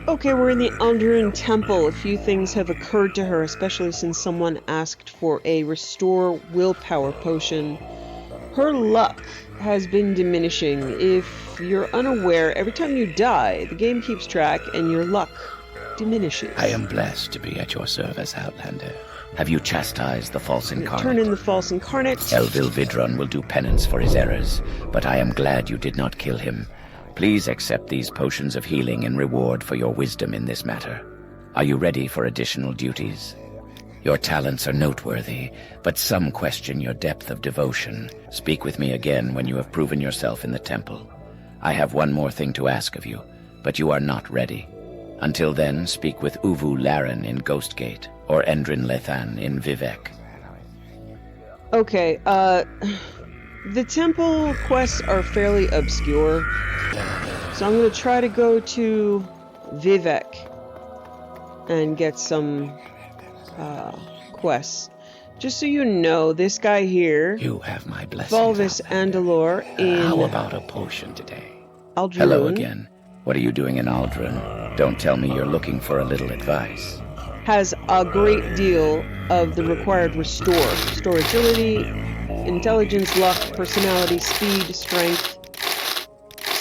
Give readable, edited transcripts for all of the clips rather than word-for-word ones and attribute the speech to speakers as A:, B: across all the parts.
A: Okay, we're in the Alduran Temple. A few things have occurred to her, especially since someone asked for a Restore Willpower potion. Her luck has been diminishing. If you're unaware, every time you die, the game keeps track and your luck diminishes.
B: I am blessed to be at your service, Outlander. Have you chastised the false incarnate?
A: Turn in the false incarnate.
B: Elvil Vidron will do penance for his errors, but I am glad you did not kill him. Please accept these potions of healing in reward for your wisdom in this matter. Are you ready for additional duties? Your talents are noteworthy, but some question your depth of devotion. Speak with me again when you have proven yourself in the temple. I have one more thing to ask of you, but you are not ready. Until then, speak with Uvu Laren in Ghostgate, or Endrin Lethan in Vivek.
A: Okay, the temple quests are fairly obscure, so I'm going to try to go to Vivek and get some quests. Just so you know, this guy here,
B: You have my blessing.
A: Volvis Andalor in
B: How about a potion today?
A: Aldrin,
B: Hello again. What are you doing in Aldrin? Don't tell me you're looking for a little advice.
A: has a great deal of the required restore agility, intelligence, luck, personality, speed, strength.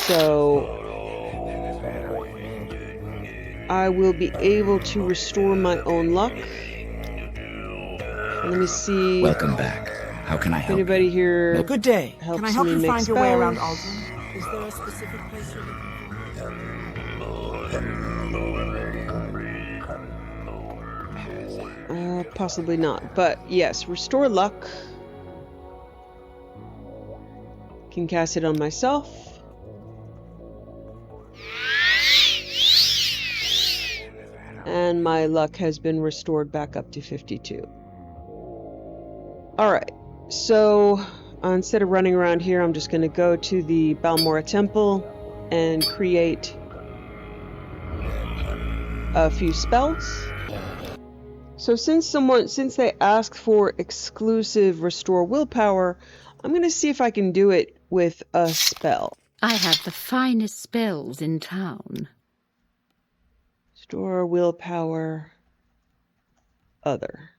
A: So I will be able to restore my own luck. Let me see.
B: Welcome back. How can I
A: if
B: help
A: anybody
B: you?
A: here
C: Good day.
A: helps
C: Can I help
A: me
C: you
A: make
C: find your way around
A: spells.
C: Aldrin? Is there a specific place you're looking
A: Possibly not, but yes, restore luck. Can cast it on myself. And my luck has been restored back up to 52. Alright, so instead of running around here, I'm just going to go to the Balmora Temple and create a few spells. So since they asked for exclusive Restore Willpower, I'm going to see if I can do it with a spell.
D: I have the finest spells in town.
A: Restore Willpower, other.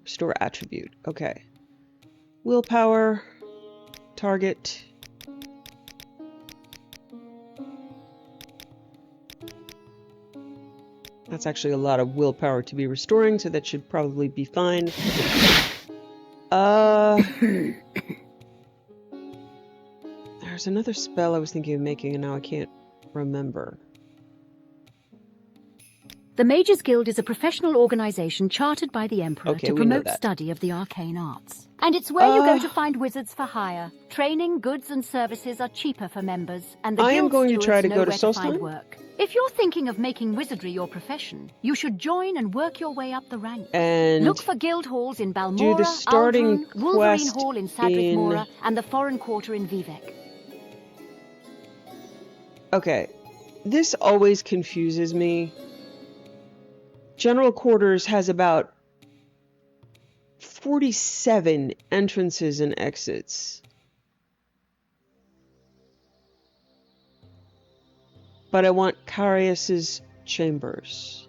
A: Restore attribute. Okay. Willpower. Target. That's actually a lot of willpower to be restoring, so that should probably be fine. There's another spell I was thinking of making, and now I can't remember.
D: The Mages Guild is a professional organization chartered by the Emperor
A: Okay,
D: to
A: we know
D: promote
A: that.
D: study of the arcane arts. And it's where you go to find wizards for hire. Training, goods and services are cheaper for members, and the
A: I am
D: guild
A: going to try
D: stewards
A: to
D: know
A: go to
D: where to find
A: Solstheim.
D: work. If you're thinking of making wizardry your profession, you should join and work your way up the ranks.
A: And
D: Look for guild halls in Balmora,
A: do the starting
D: Aldrin, Wolverine
A: quest
D: Hall in Sadric
A: in-
D: Mora, and the Foreign Quarter in Vivek.
A: Okay, this always confuses me. General Quarters has about 47 entrances and exits. But I want Carius's chambers.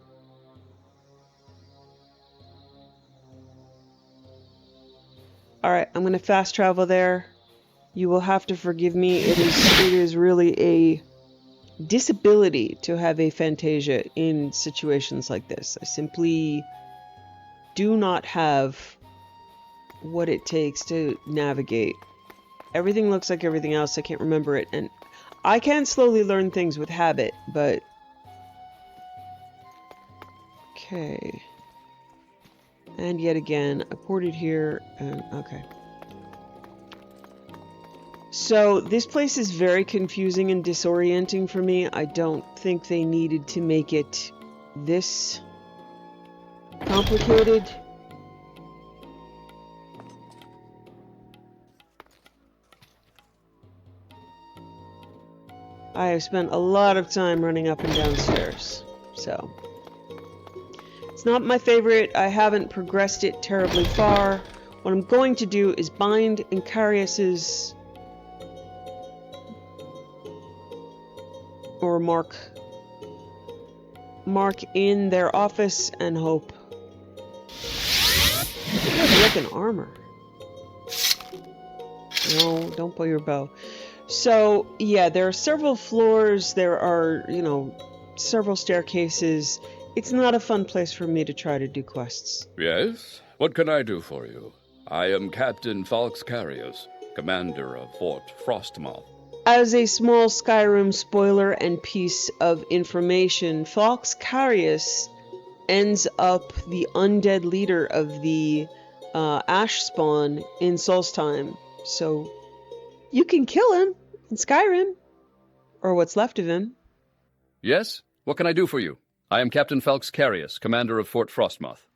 A: Alright, I'm going to fast travel there. You will have to forgive me. It is really a disability to have aphantasia in situations like this. I simply do not have what it takes to navigate. Everything looks like everything else. I can't remember it, and I can slowly learn things with habit, but okay. And yet again, I ported here, and okay. So, this place is very confusing and disorienting for me. I don't think they needed to make it this complicated. I have spent a lot of time running up and down stairs, so. It's not my favorite. I haven't progressed it terribly far. What I'm going to do is bind Incarius's... or mark in their office and hope. Look in armor. No, don't pull your bow. So, yeah, there are several floors. There are, you know, several staircases. It's not a fun place for me to try to do quests.
E: Yes? What can I do for you? I am Captain Falxcarius, commander of Fort Frostmoth.
A: As a small Skyrim spoiler and piece of information, Falxcarius ends up the undead leader of the Ash spawn in Solstheim. So you can kill him in Skyrim, or what's left of him.
E: Yes? What can I do for you? I am Captain Falxcarius, commander of Fort Frostmoth.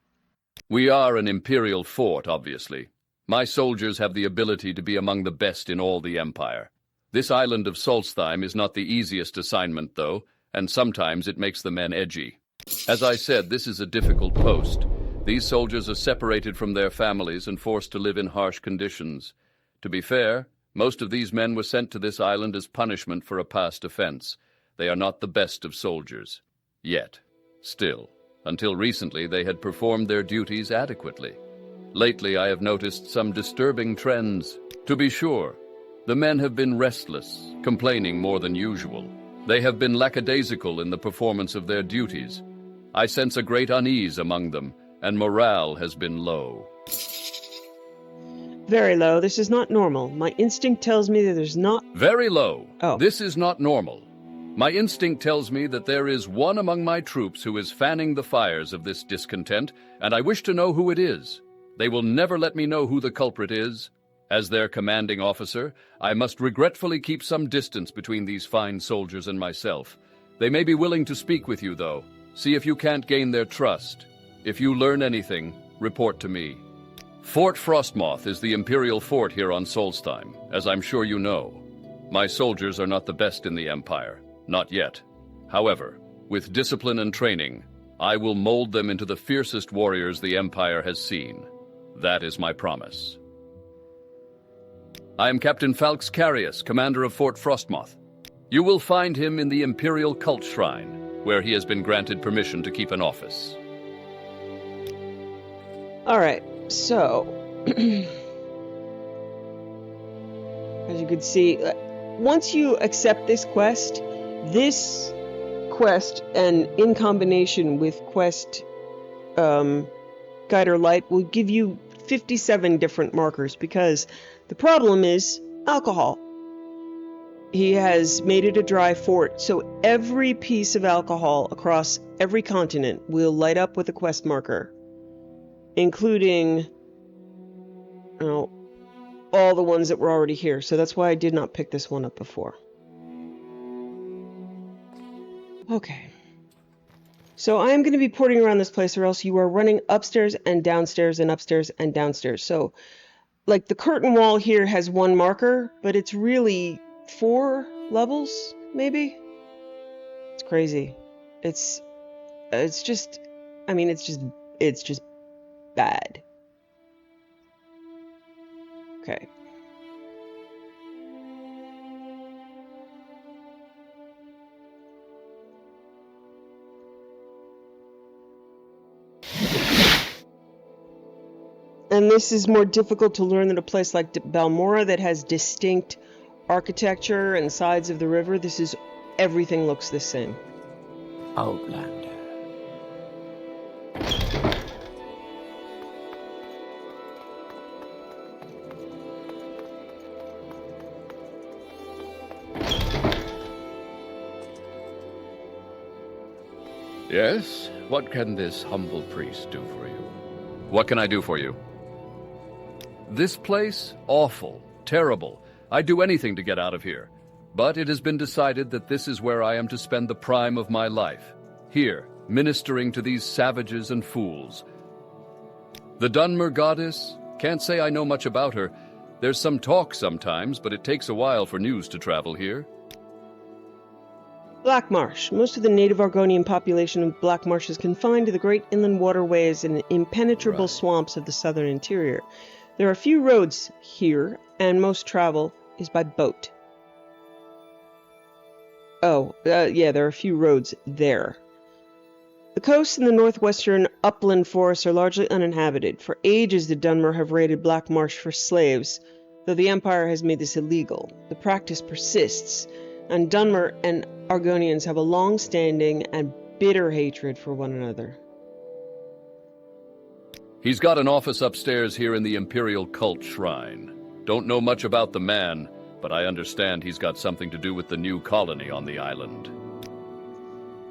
E: We are an Imperial fort, obviously. My soldiers have the ability to be among the best in all the Empire. This island of Solstheim is not the easiest assignment, though, and sometimes it makes the men edgy. As I said, this is a difficult post. These soldiers are separated from their families and forced to live in harsh conditions. To be fair, most of these men were sent to this island as punishment for a past offense. They are not the best of soldiers. Yet. Still. Until recently, they had performed their duties adequately. Lately, I have noticed some disturbing trends. To be sure, the men have been restless, complaining more than usual. They have been lackadaisical in the performance of their duties. I sense a great unease among them, and morale has been low.
A: Very low. This is not normal. My instinct tells me that there's not...
E: Very low.
A: Oh.
E: This is not normal. My instinct tells me that there is one among my troops who is fanning the fires of this discontent, and I wish to know who it is. They will never let me know who the culprit is. As their commanding officer, I must regretfully keep some distance between these fine soldiers and myself. They may be willing to speak with you, though. See if you can't gain their trust. If you learn anything, report to me. Fort Frostmoth is the Imperial fort here on Solstheim, as I'm sure you know. My soldiers are not the best in the Empire. Not yet. However, with discipline and training, I will mold them into the fiercest warriors the Empire has seen. That is my promise. I am Captain Falxcarius, commander of Fort Frostmoth. You will find him in the Imperial Cult Shrine, where he has been granted permission to keep an office.
A: Alright, so... as you can see, once you accept this quest, and in combination with quest Guider Light will give you 57 different markers, because the problem is alcohol. He has made it a dry fort, so every piece of alcohol across every continent will light up with a quest marker, including, you know, all the ones that were already here. So that's why I did not pick this one up before. Okay. So I am going to be porting around this place, or else you are running upstairs and downstairs and upstairs and downstairs. So, like, the curtain wall here has one marker, but it's really 4 levels, maybe? It's crazy. It's just, I mean, it's just bad. Okay. And this is more difficult to learn than a place like Balmora that has distinct architecture and sides of the river. This is, everything looks the same.
B: Outlander.
E: Yes? What can this humble priest do for you? What can I do for you? This place? Awful. Terrible. I'd do anything to get out of here. But it has been decided that this is where I am to spend the prime of my life. Here, ministering to these savages and fools. The Dunmer goddess? Can't say I know much about her. There's some talk sometimes, but it takes a while for news to travel here.
A: Black Marsh. Most of the native Argonian population of Black Marsh is confined to the great inland waterways and impenetrable
E: Right.
A: swamps of the southern interior. There are few roads here, and most travel is by boat. Yeah, there are a few roads there. The coasts and the northwestern upland forests are largely uninhabited. For ages the Dunmer have raided Black Marsh for slaves, though the Empire has made this illegal. The practice persists, and Dunmer and Argonians have a long-standing and bitter hatred for one another.
E: He's got an office upstairs here in the Imperial Cult Shrine. Don't know much about the man, but I understand he's got something to do with the new colony on the island.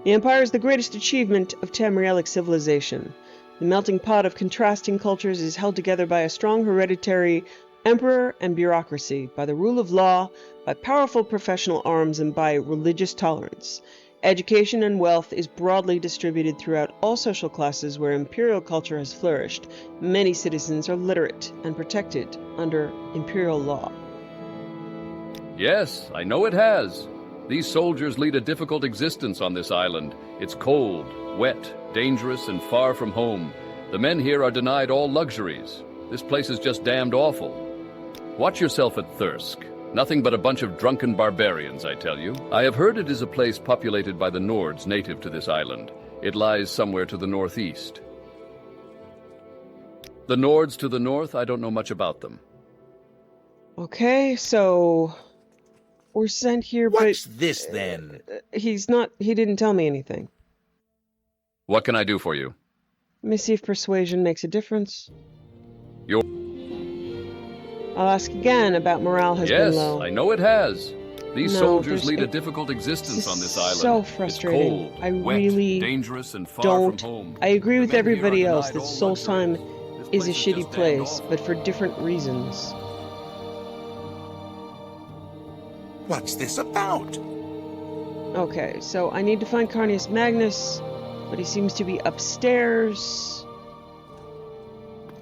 A: The Empire is the greatest achievement of Tamrielic civilization. The melting pot of contrasting cultures is held together by a strong hereditary emperor and bureaucracy, by the rule of law, by powerful professional arms, and by religious tolerance. Education and wealth is broadly distributed throughout all social classes where imperial culture has flourished. Many citizens are literate and protected under imperial law.
E: Yes, I know it has. These soldiers lead a difficult existence on this island. It's cold, wet, dangerous, and far from home. The men here are denied all luxuries. This place is just damned awful. Watch yourself at Thirsk. Nothing but a bunch of drunken barbarians, I tell you. I have heard it is a place populated by the Nords native to this island. It lies somewhere to the northeast. The Nords to the north, I don't know much about them.
A: Okay, so we're sent here,
F: What's
A: but
F: this then?
A: he didn't tell me anything.
E: What can I do for you?
A: Let me see if persuasion makes a difference.
E: Your
A: I'll ask again about morale has
E: Yes,
A: been low.
E: I know it has. These
A: No,
E: soldiers
A: there's-
E: lead a
A: it-
E: difficult existence
A: this
E: on this
A: is
E: island.
A: so frustrating.
E: It's cold,
A: I
E: wet,
A: really
E: dangerous, and far
A: don't.
E: from home.
A: I agree
E: The
A: with
E: men here
A: everybody
E: are
A: else that
E: denied all
A: Solstheim
E: luxuries. This
A: is a
E: place
A: shitty
E: just damned
A: place,
E: awful.
A: but for different reasons.
F: What's this about?
A: Okay, so I need to find Carnius Magnus, but he seems to be upstairs.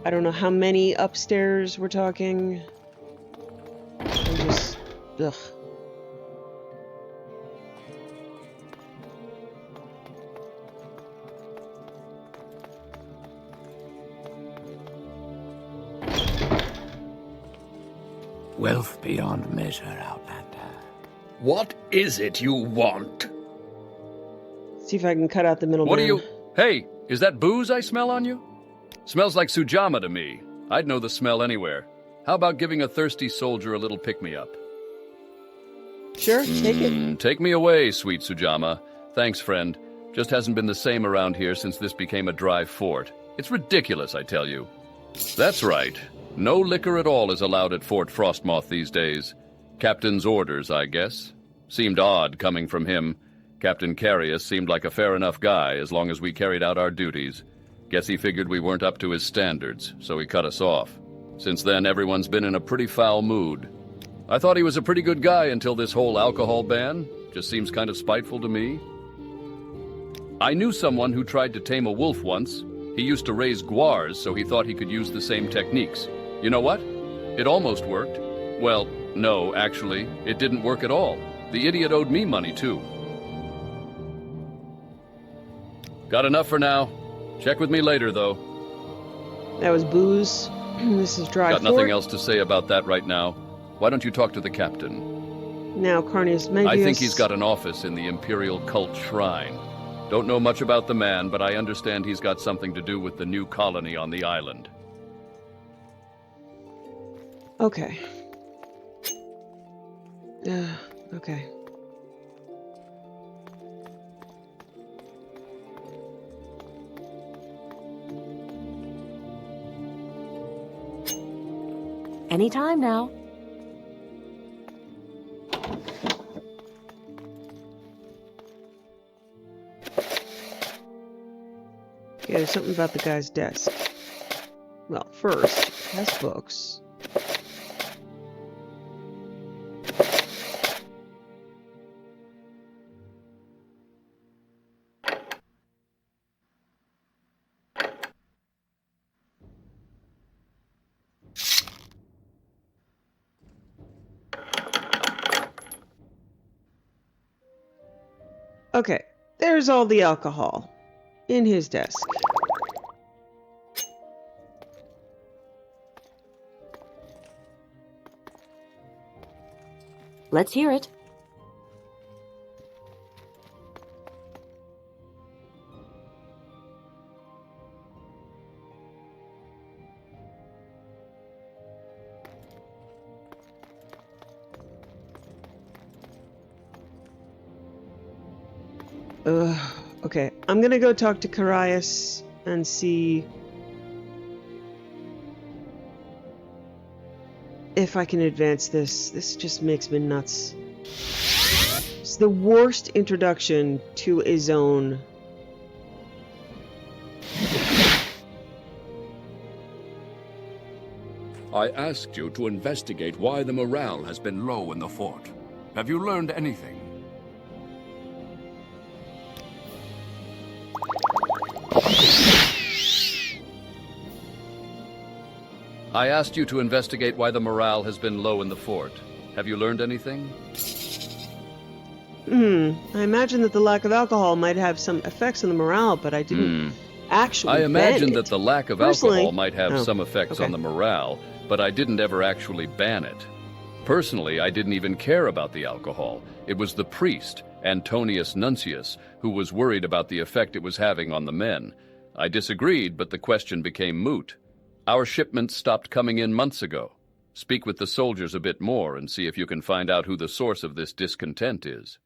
A: I don't know how many upstairs we're talking. I'm just... Ugh.
B: Wealth beyond measure, Outlander.
G: What is it you want?
A: See if I can cut out the middleman.
E: What are you... Hey, is that booze I smell on you? Smells like Sujama to me. I'd know the smell anywhere. How about giving a thirsty soldier a little pick-me-up?
A: Sure, take it.
E: Take me away, sweet Sujama. Thanks, friend. Just hasn't been the same around here since this became a dry fort. It's ridiculous, I tell you. That's right. No liquor at all is allowed at Fort Frostmoth these days. Captain's orders, I guess. Seemed odd coming from him. Captain Carius seemed like a fair enough guy as long as we carried out our duties. Guess he figured we weren't up to his standards, so he cut us off. Since then, everyone's been in a pretty foul mood. I thought he was a pretty good guy until this whole alcohol ban. Just seems kind of spiteful to me. I knew someone who tried to tame a wolf once. He used to raise guars, so he thought he could use the same techniques. You know what? It almost worked. Well, no, actually, it didn't work at all. The idiot owed me money, too. Got enough for now. Check with me later, though.
A: That was booze. This is dry
E: Got
A: fort.
E: nothing else to say about that right now. Why don't you talk to the captain?
A: Now Carnius Magnus.
E: I think he's got an office in the Imperial Cult Shrine. Don't know much about the man, but I understand he's got something to do with the new colony on the island.
A: Okay. Okay.
C: Anytime now.
A: Yeah, there's something about the guy's desk. Well, first, it has books. Okay, there's all the alcohol in his desk.
C: Let's hear it.
A: Okay, I'm gonna go talk to Carius and see if I can advance this. This just makes me nuts. It's the worst introduction to a zone.
G: I asked you to investigate why the morale has been low in the fort. Have you learned anything?
E: I asked you to investigate why the morale has been low in the fort. Have you learned anything?
A: I imagine that the lack of alcohol might have some effects on the morale, but I didn't actually
E: I imagine
A: ban
E: that
A: it.
E: the lack of
A: Personally-
E: alcohol might have
A: Oh,
E: some effects
A: okay.
E: on the morale, but I didn't ever actually ban it. Personally, I didn't even care about the alcohol. It was the priest, Antonius Nuncius, who was worried about the effect it was having on the men. I disagreed, but the question became moot. Our shipments stopped coming in months ago. Speak with the soldiers a bit more and see if you can find out who the source of this discontent is.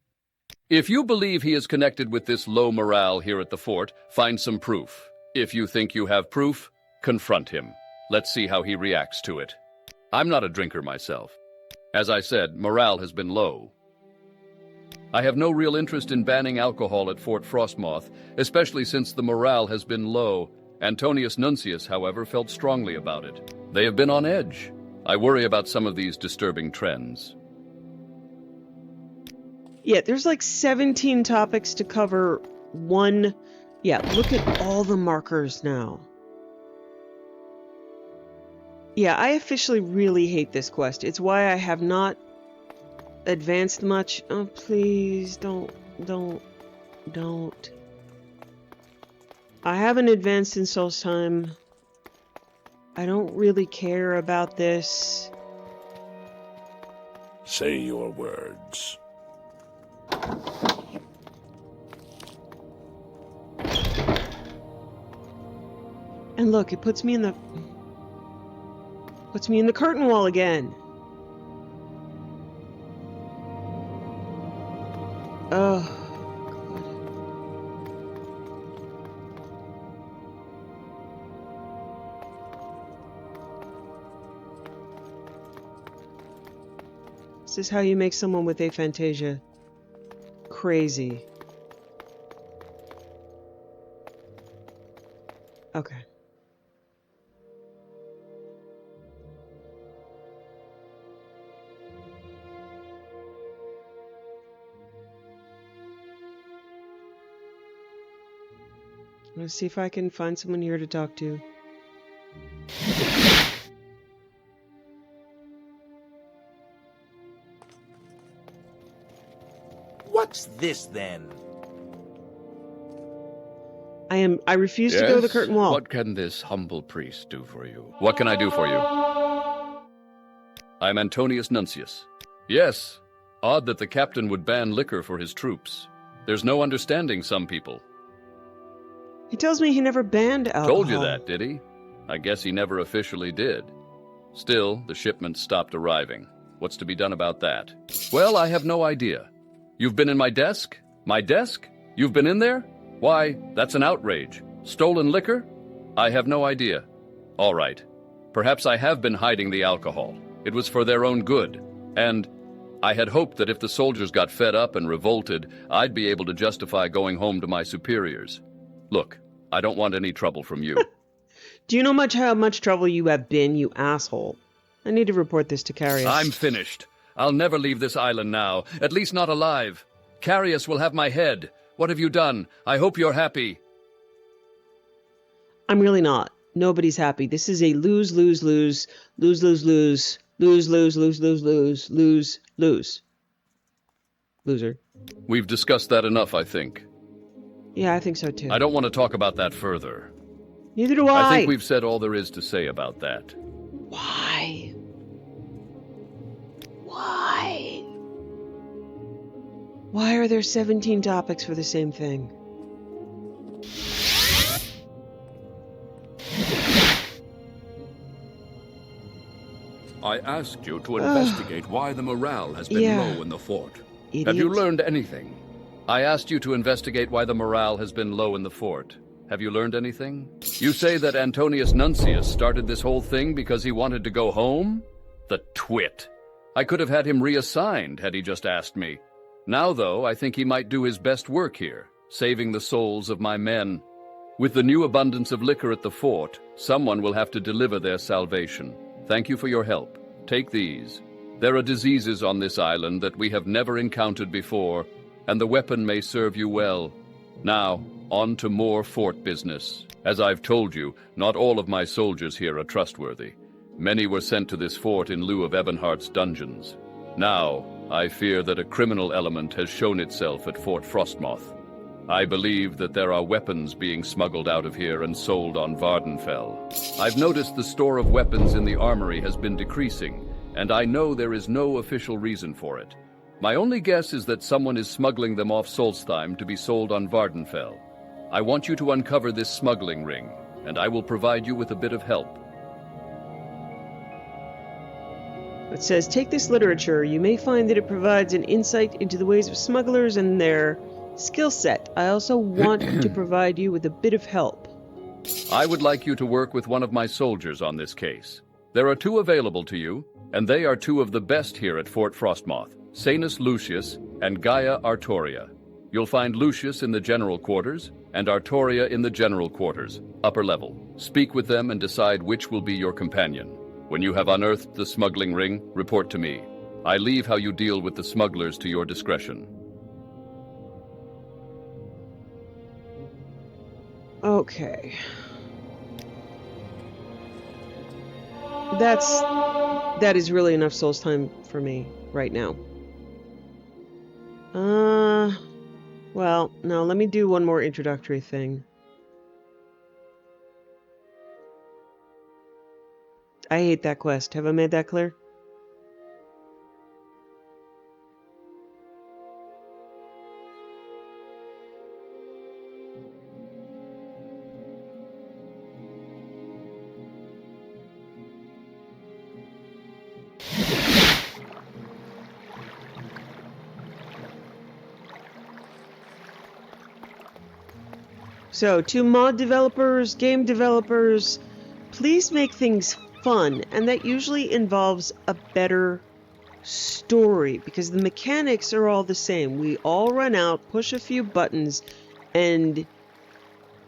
E: If you believe he is connected with this low morale here at the fort, find some proof. If you think you have proof, confront him. Let's see how he reacts to it. I'm not a drinker myself. As I said, morale has been low. I have no real interest in banning alcohol at Fort Frostmoth, especially since the morale has been low. Antonius Nuncius, however, felt strongly about it. They have been on edge. I worry about some of these disturbing trends.
A: Yeah, there's like 17 topics to cover. One... Yeah, look at all the markers now. Yeah, I officially really hate this quest. It's why I have not advanced much. Oh, please, don't. I haven't advanced in Solstheim. I don't really care about this.
G: Say your words.
A: And look, it puts me in the curtain wall again. Oh, God. This is how you make someone with aphantasia crazy. Okay. Let's see if I can find someone here to talk to.
F: What's this then?
A: I refuse to go to the curtain wall.
E: What can this humble priest do for you? What can I do for you? I'm Antonius Nuncius. Yes. Odd that the captain would ban liquor for his troops. There's no understanding some people.
A: He tells me he never banned alcohol.
E: Told you that, did he? I guess he never officially did. Still, the shipments stopped arriving. What's to be done about that? Well, I have no idea. You've been in my desk? My desk? You've been in there? Why, that's an outrage. Stolen liquor? I have no idea. All right. Perhaps I have been hiding the alcohol. It was for their own good. And I had hoped that if the soldiers got fed up and revolted, I'd be able to justify going home to my superiors. Look, I don't want any trouble from you.
A: Do you know how much trouble you have been, you asshole? I need to report this to Carius.
E: I'm finished. I'll never leave this island now, at least not alive. Carius will have my head. What have you done? I hope you're happy.
A: I'm really not. Nobody's happy. This is a lose, lose, lose, lose, lose, lose, lose, lose, lose, lose, lose, lose, lose. Loser.
E: We've discussed that enough, I think.
A: Yeah, I think so too.
E: I don't want to talk about that further.
A: Neither do I.
E: I think we've said all there is to say about that.
A: Why? Why? Why are there 17 topics for the same thing?
G: I asked you to investigate why the morale has been
A: Yeah.
G: low in the fort.
E: Have you
A: Idiot.
E: learned anything? I asked you to investigate why the morale has been low in the fort. Have you learned anything? You say that Antonius Nuncius started this whole thing because he wanted to go home? The twit. I could have had him reassigned had he just asked me. Now, though, I think he might do his best work here, saving the souls of my men. With the new abundance of liquor at the fort, someone will have to deliver their salvation. Thank you for your help. Take these. There are diseases on this island that we have never encountered before, and the weapon may serve you well. Now, on to more fort business. As I've told you, not all of my soldiers here are trustworthy. Many were sent to this fort in lieu of Ebonheart's dungeons. Now, I fear that a criminal element has shown itself at Fort Frostmoth. I believe that there are weapons being smuggled out of here and sold on Vardenfell. I've noticed the store of weapons in the armory has been decreasing, and I know there is no official reason for it. My only guess is that someone is smuggling them off Solstheim to be sold on Vardenfell. I want you to uncover this smuggling ring, and I will provide you with a bit of help.
A: It says, take this literature. You may find that it provides an insight into the ways of smugglers and their skill set. I also want to provide you with a bit of help.
E: I would like you to work with one of my soldiers on this case. There are 2 available to you, and they are 2 of the best here at Fort Frostmoth, Sanus Lucius and Gaia Artoria. You'll find Lucius in the general quarters, and Artoria in the general quarters, upper level. Speak with them and decide which will be your companion. When you have unearthed the smuggling ring, report to me. I leave how you deal with the smugglers to your discretion.
A: Okay. That is really enough Solstheim for me right now. Well, no, let me do one more introductory thing. I hate that quest. Have I made that clear? So, to mod developers, game developers, please make things fun, and that usually involves a better story, because the mechanics are all the same. We all run out, push a few buttons, and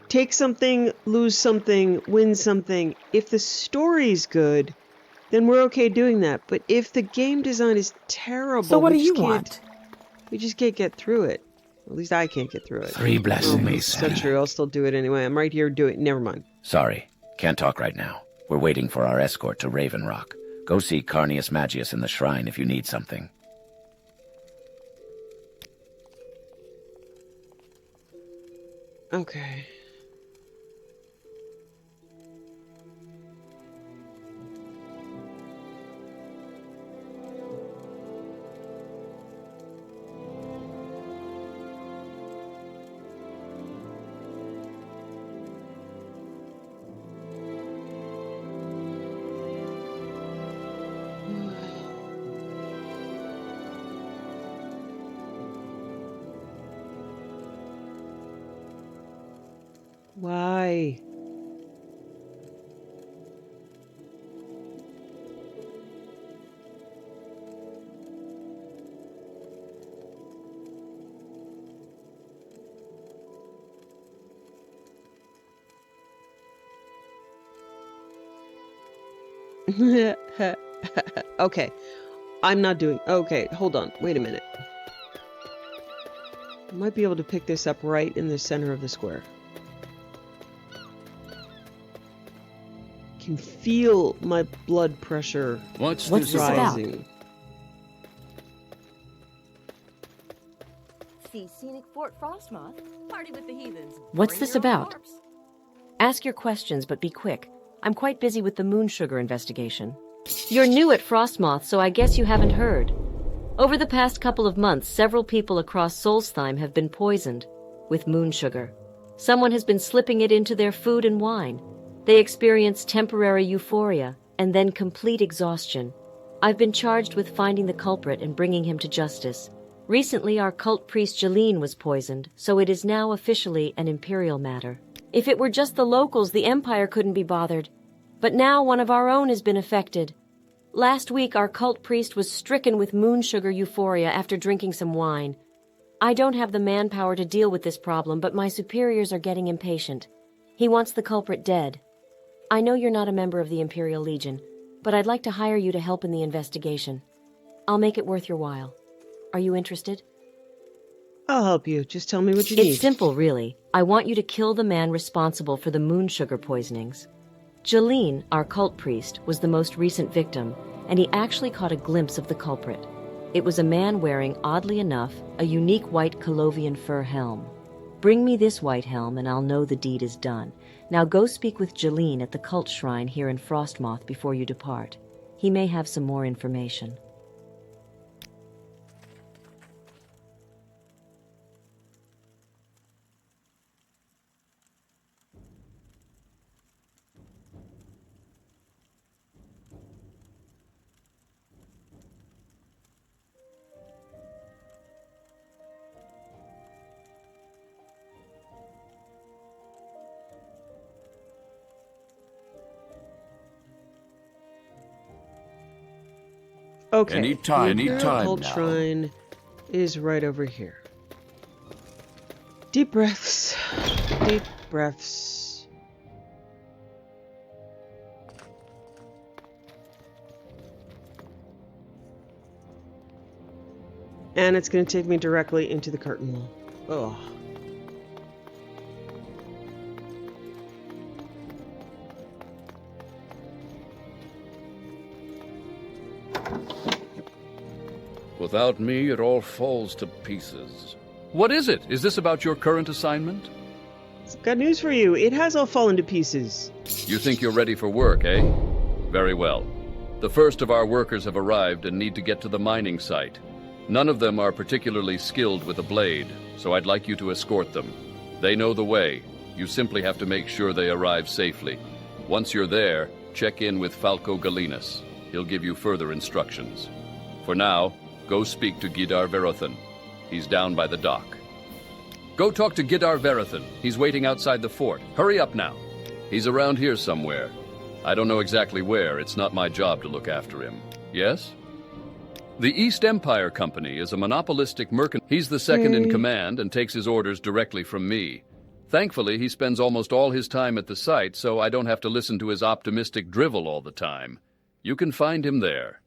A: take something, lose something, win something. If the story's good, then we're okay doing that. But if the game design is terrible,
C: So what do
A: we
C: you
A: just can't-
C: want?
A: We just can't get through it. At least I can't get through it.
B: 3 blasphemies.
A: That's true. I'll still do it anyway. I'm right here doing. Never mind.
B: Sorry, can't talk right now. We're waiting for our escort to Raven Rock. Go see Carnius Magius in the shrine if you need something.
A: Okay. Why? Okay. I'm not doing... Okay, hold on. Wait a minute. I might be able to pick this up right in the center of the square. Can feel my blood pressure
G: What's
C: What's
G: this
C: this about?
A: rising.
C: see scenic Fort Frostmoth. Party with the heathens.
H: What's
C: Bring
H: this
C: your own
H: about?
C: corpse.
H: Ask your questions, but be quick. I'm quite busy with the moon sugar investigation. You're new at Frostmoth, so I guess you haven't heard. Over the past couple of months, several people across Solstheim have been poisoned with moon sugar. Someone has been slipping it into their food and wine. They experience temporary euphoria and then complete exhaustion. I've been charged with finding the culprit and bringing him to justice. Recently, our cult priest Jeline was poisoned, so it is now officially an imperial matter. If it were just the locals, the Empire couldn't be bothered. But now one of our own has been affected. Last week, our cult priest was stricken with moon sugar euphoria after drinking some wine. I don't have the manpower to deal with this problem, but my superiors are getting impatient. He wants the culprit dead. I know you're not a member of the Imperial Legion, but I'd like to hire you to help in the investigation. I'll make it worth your while. Are you interested?
A: I'll help you. Just tell me what you need.
H: It's simple, really. I want you to kill the man responsible for the moon sugar poisonings. Jeline, our cult priest, was the most recent victim, and he actually caught a glimpse of the culprit. It was a man wearing, oddly enough, a unique white Colovian fur helm. Bring me this white helm, and I'll know the deed is done. Now go speak with Jeline at the cult shrine here in Frostmoth before you depart. He may have some more information.
A: Okay.
G: Anytime
A: Imperial
G: now.
A: Shrine is right over here. Deep breaths. Deep breaths. And it's going to take me directly into the curtain wall. Oh.
E: Without me, it all falls to pieces. What is it? Is this about your current assignment?
A: I've got news for you. It has all fallen to pieces.
E: You think you're ready for work, eh? Very well. The first of our workers have arrived and need to get to the mining site. None of them are particularly skilled with a blade, so I'd like you to escort them. They know the way. You simply have to make sure they arrive safely. Once you're there, check in with Falco Galenus. He'll give you further instructions. For now, go speak to Gidar Verathan. He's down by the dock. Go talk to Gidar Verathan. He's waiting outside the fort. Hurry up now. He's around here somewhere. I don't know exactly where. It's not my job to look after him. Yes? The East Empire Company is a monopolistic mercantile. He's the second in command and takes his orders directly from me. Thankfully, he spends almost all his time at the site, so I don't have to listen to his optimistic drivel all the time. You can find him there.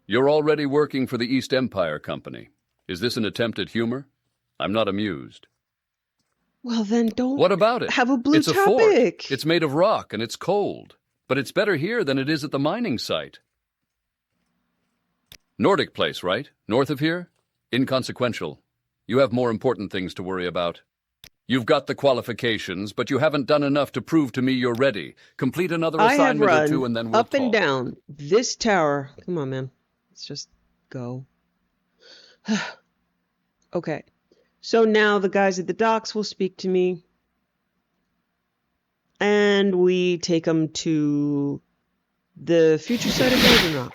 E: You're already working for the East Empire Company. Is this an attempt at humor? I'm not amused.
A: Well, then don't
E: What about it?
A: have a blue
E: It's a
A: topic.
E: fort. It's made of rock and it's cold. But it's better here than it is at the mining site. Nordic place, right? North of here? Inconsequential. You have more important things to worry about. You've got the qualifications, but you haven't done enough to prove to me you're ready. Complete another
A: I have
E: assignment or
A: run
E: two and then we'll
A: up
E: talk.
A: and down this tower. Come on, man. Let's just go. Okay. So now the guys at the docks will speak to me. And we take them to the future site of Raven Rock.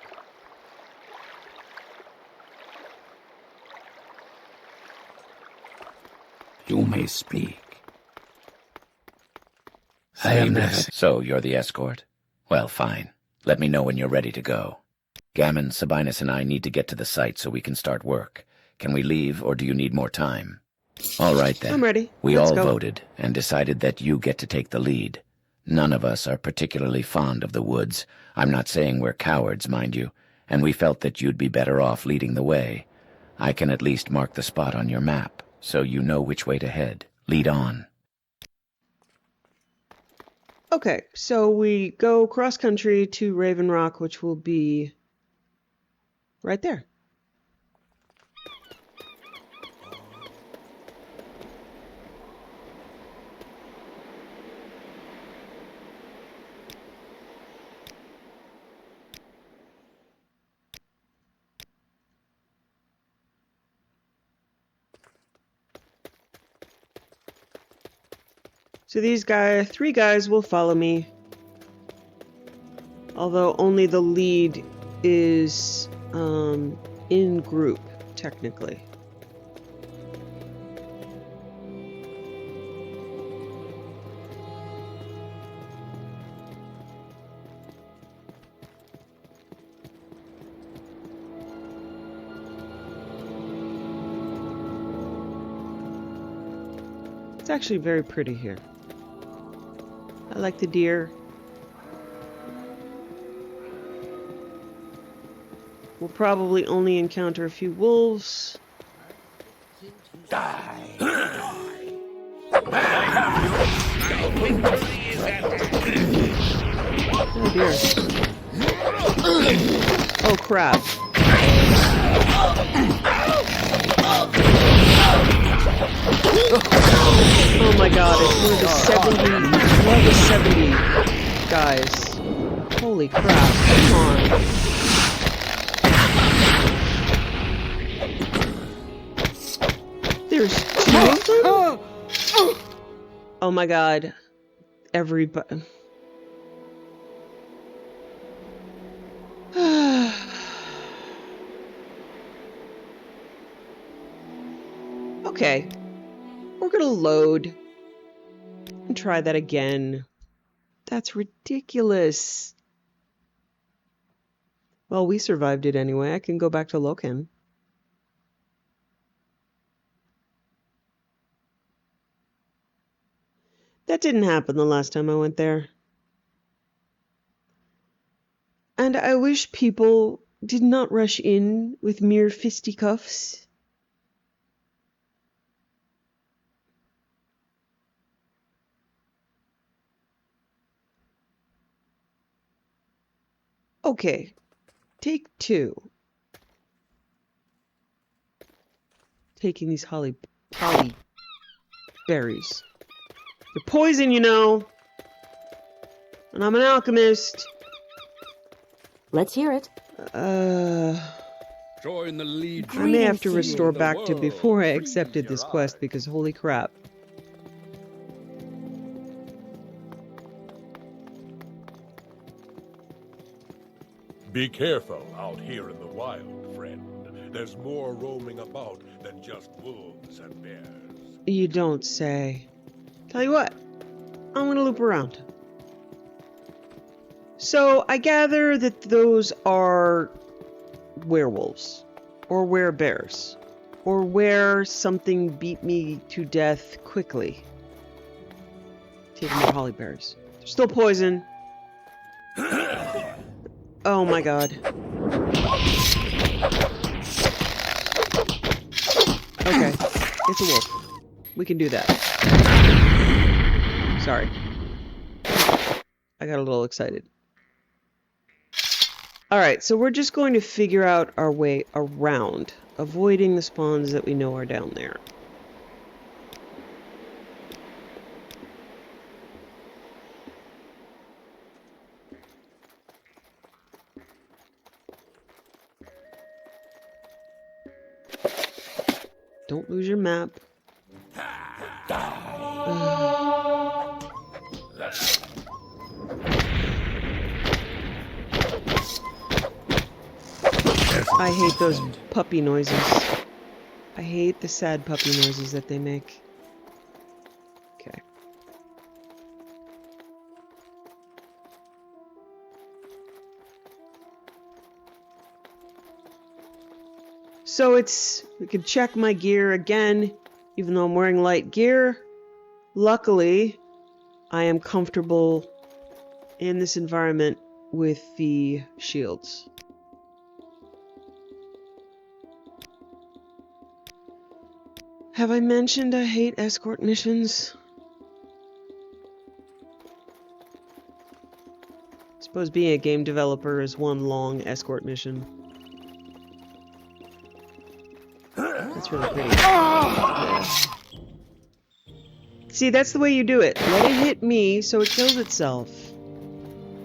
B: You may speak. I am this. So, you're the escort? Well, fine. Let me know when you're ready to go. Gammon, Sabinus, and I need to get to the site so we can start work. Can we leave, or do you need more time? All right, then.
A: I'm ready.
B: We
A: Let's
B: all
A: go.
B: voted and decided that you get to take the lead. None of us are particularly fond of the woods. I'm not saying we're cowards, mind you, and we felt that you'd be better off leading the way. I can at least mark the spot on your map, so you know which way to head. Lead on.
A: Okay, so we go cross-country to Raven Rock, which will be right there. So these guys, 3 guys will follow me. Although only the lead is in group, technically. It's actually very pretty here. I like the deer. We'll probably only encounter a few wolves.
F: Die.
A: Oh dear. Oh crap. Oh my god, it's one of the 70 guys. Holy crap, come on. There's 2 of them? Oh my god. Everybody. Okay. We're gonna load and try that again. That's ridiculous. Well, we survived it anyway. I can go back to Loken. That didn't happen the last time I went there. And I wish people did not rush in with mere fisticuffs. Okay, take 2. Taking these holly berries. They're poison, you know. And I'm an alchemist.
H: Let's hear it.
G: Join the lead.
A: I may have to
G: in
A: restore
G: the
A: back to
G: world.
A: before I
G: Freeze
A: accepted
G: your
A: this quest
G: eyes.
A: because holy crap.
F: Be careful out here in the wild, friend. There's more roaming about than just wolves and bears.
A: You don't say. Tell you what, I'm gonna loop around. So I gather that those are werewolves, or werebears, or where something beat me to death quickly. Taking more hollyberries. They're still poison. Oh my god. Okay, it's a wolf. We can do that. Sorry. I got a little excited. Alright, so we're just going to figure out our way around, avoiding the spawns that we know are down there. Don't lose your map. I hate those puppy noises. I hate the sad puppy noises that they make. Okay. So we can check my gear again, even though I'm wearing light gear. Luckily, I am comfortable in this environment with the shields. Have I mentioned I hate escort missions? I suppose being a game developer is one long escort mission. That's really pretty. Yeah. See, that's the way you do it. Let it hit me so it kills itself.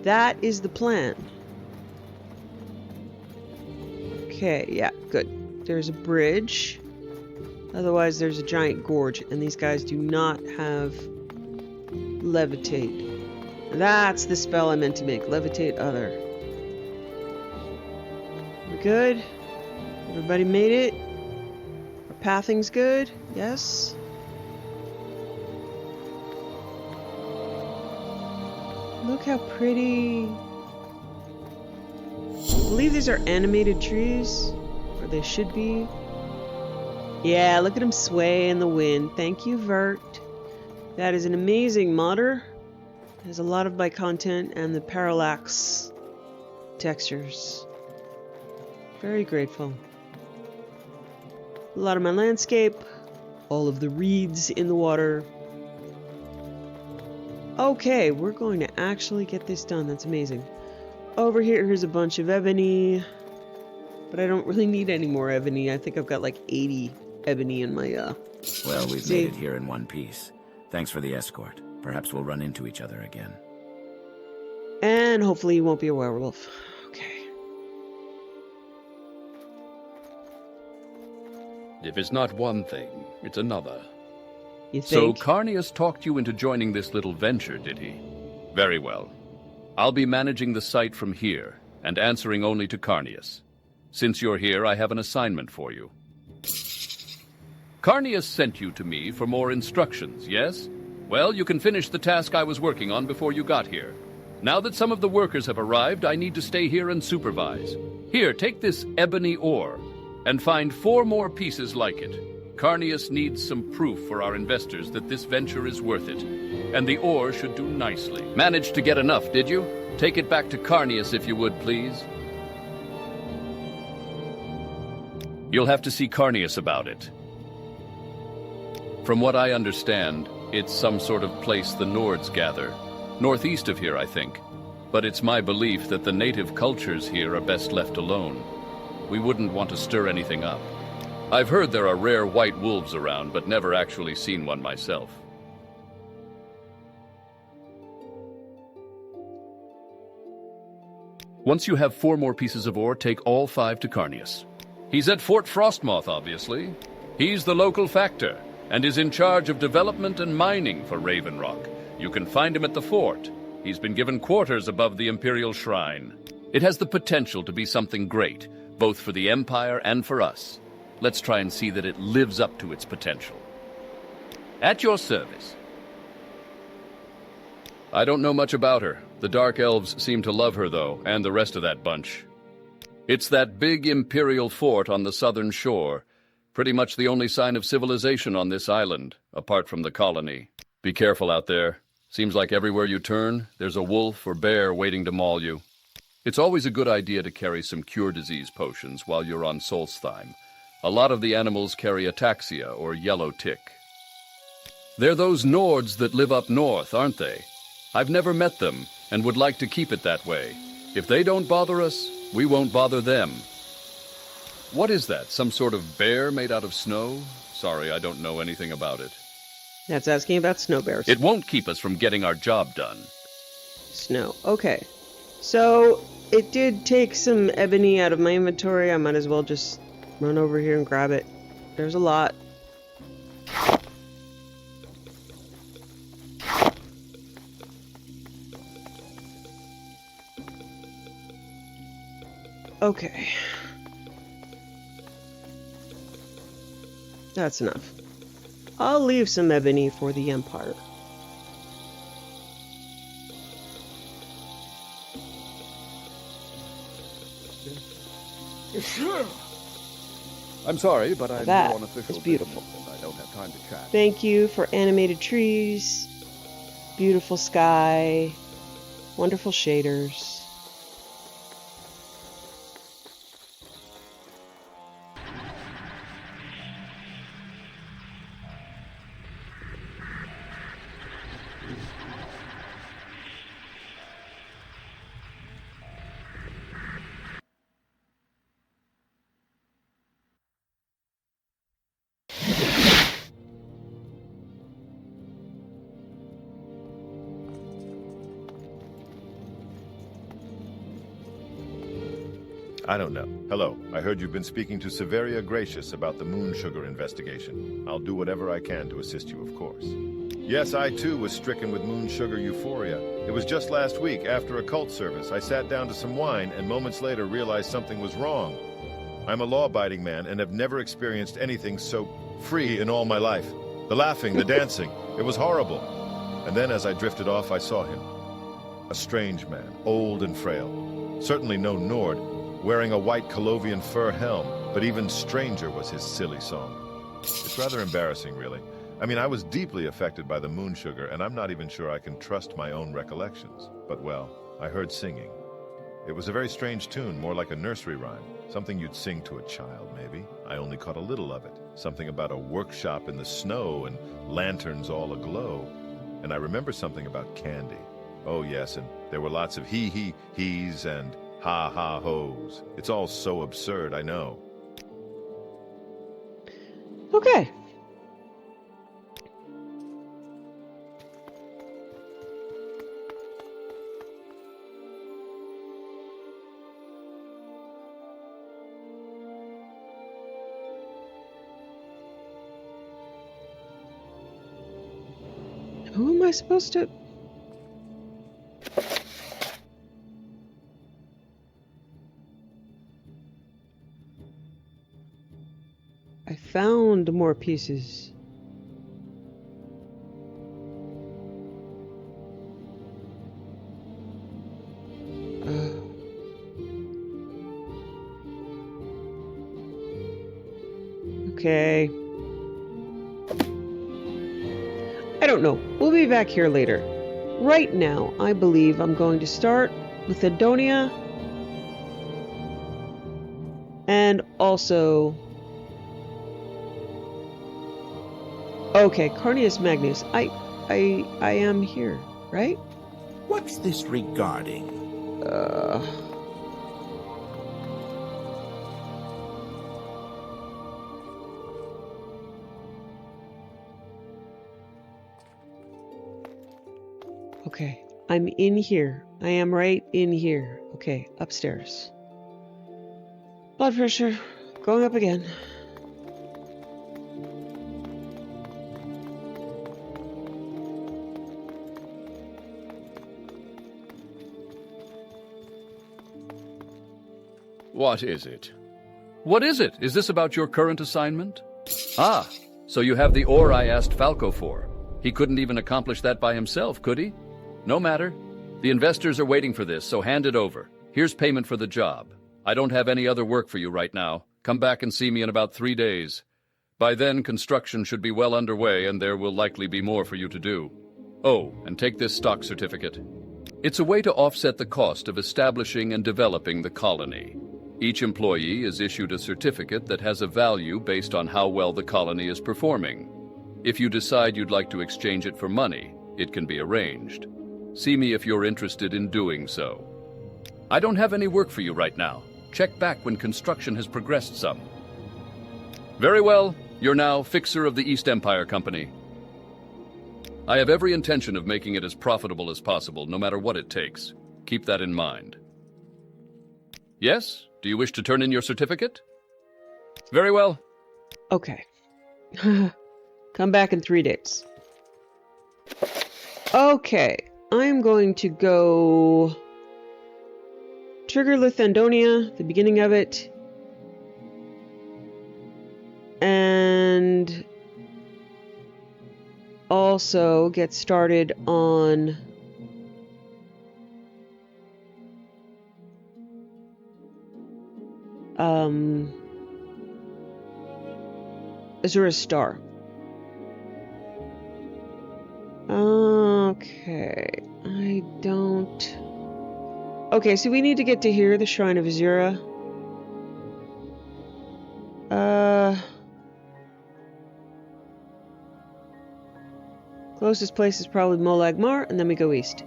A: That is the plan. Okay, yeah, good. There's a bridge. Otherwise, there's a giant gorge, and these guys do not have Levitate. That's the spell I meant to make. Levitate other. We good? Everybody made it? Our pathing's good? Yes? Look how pretty. I believe these are animated trees. Or they should be. Yeah, look at them sway in the wind. Thank you, Vert. That is an amazing modder. There's a lot of my content and the parallax textures. Very grateful. A lot of my landscape. All of the reeds in the water. Okay, we're going to actually get this done. That's amazing. Over here, here's a bunch of ebony. But I don't really need any more ebony. I think I've got like 80 ebony in my,
B: Well, we've made it here in one piece. Thanks for the escort. Perhaps we'll run into each other again.
A: And hopefully you won't be a werewolf. Okay.
E: If it's not one thing, it's another.
A: You
E: So
A: think?
E: Carnius talked you into joining this little venture, did he? Very well. I'll be managing the site from here, and answering only to Carnius. Since you're here, I have an assignment for you. Carnius sent you to me for more instructions, yes? Well, you can finish the task I was working on before you got here. Now that some of the workers have arrived, I need to stay here and supervise. Here, take this ebony ore, and find 4 more pieces like it. Carnius needs some proof for our investors that this venture is worth it, and the ore should do nicely. Managed to get enough, did you? Take it back to Carnius if you would, please. You'll have to see Carnius about it. From what I understand, it's some sort of place the Nords gather. Northeast of here, I think. But it's my belief that the native cultures here are best left alone. We wouldn't want to stir anything up. I've heard there are rare white wolves around, but never actually seen one myself. Once you have 4 more pieces of ore, take all 5 to Carnius. He's at Fort Frostmoth, obviously. He's the local factor, and is in charge of development and mining for Raven Rock. You can find him at the fort. He's been given quarters above the Imperial Shrine. It has the potential to be something great, both for the Empire and for us. Let's try and see that it lives up to its potential. At your service. I don't know much about her. The Dark Elves seem to love her, though, and the rest of that bunch. It's that big Imperial fort on the southern shore. Pretty much the only sign of civilization on this island, apart from the colony. Be careful out there. Seems like everywhere you turn, there's a wolf or bear waiting to maul you. It's always a good idea to carry some cure disease potions while you're on Solstheim. A lot of the animals carry ataxia or yellow tick. They're those Nords that live up north, aren't they? I've never met them and would like to keep it that way. If they don't bother us, we won't bother them. What is that? Some sort of bear made out of snow? Sorry, I don't know anything about it.
A: That's asking about snow bears.
E: It won't keep us from getting our job done.
A: Snow. Okay. So, it did take some ebony out of my inventory. I might as well just run over here and grab it. There's a lot. Okay. That's enough. I'll leave some ebony for the Empire.
G: I'm sorry, but I'm
A: That
G: here on official
A: is beautiful.
G: business and I don't have time to chat.
A: Thank you for animated trees, beautiful sky, wonderful shaders.
I: I don't know. Hello, I heard you've been speaking to Severia Gracious about the moon sugar investigation. I'll do whatever I can to assist you, of course. Yes, I too was stricken with moon sugar euphoria. It was just last week, after a cult service. I sat down to some wine and moments later realized something was wrong. I'm a law-abiding man and have never experienced anything so free in all my life. The laughing, the dancing, it was horrible. And then as I drifted off, I saw him. A strange man, old and frail. Certainly no Nord, wearing a white Colovian fur helm, but even stranger was his silly song. It's rather embarrassing, really. I mean, I was deeply affected by the moon sugar, and I'm not even sure I can trust my own recollections. But, well, I heard singing. It was a very strange tune, more like a nursery rhyme. Something you'd sing to a child, maybe. I only caught a little of it. Something about a workshop in the snow and lanterns all aglow. And I remember something about candy. Oh, yes, and there were lots of he's and ha-ha-ho's. It's all so absurd, I know.
A: Okay. Who am I supposed to... I found more pieces. Okay. I don't know. We'll be back here later. Right now, I believe I'm going to start with Lyithdonia. And also... Okay, Carnius Magnus. I am here, right?
J: What's this regarding?
A: Okay, I'm in here. I am right in here. Okay, upstairs. Blood pressure going up again.
E: What is it? What is it? Is this about your current assignment? Ah, so you have the ore I asked Falco for. He couldn't even accomplish that by himself, could he? No matter. The investors are waiting for this, so hand it over. Here's payment for the job. I don't have any other work for you right now. Come back and see me in about 3 days. By then, construction should be well underway, and there will likely be more for you to do. Oh, and take this stock certificate. It's a way to offset the cost of establishing and developing the colony. Each employee is issued a certificate that has a value based on how well the colony is performing. If you decide you'd like to exchange it for money, it can be arranged. See me if you're interested in doing so. I don't have any work for you right now. Check back when construction has progressed some. Very well. You're now Fixer of the East Empire Company. I have every intention of making it as profitable as possible, no matter what it takes. Keep that in mind. Yes? Do you wish to turn in your certificate? Very well.
A: Okay. Come back in 3 days. Okay. I'm going to go... trigger Lyithdonia, the beginning of it. And... also get started on... Azura's Star. Okay, I don't... Okay, so we need to get to here, the Shrine of Azura. Closest place is probably Molag Mar, and then we go east.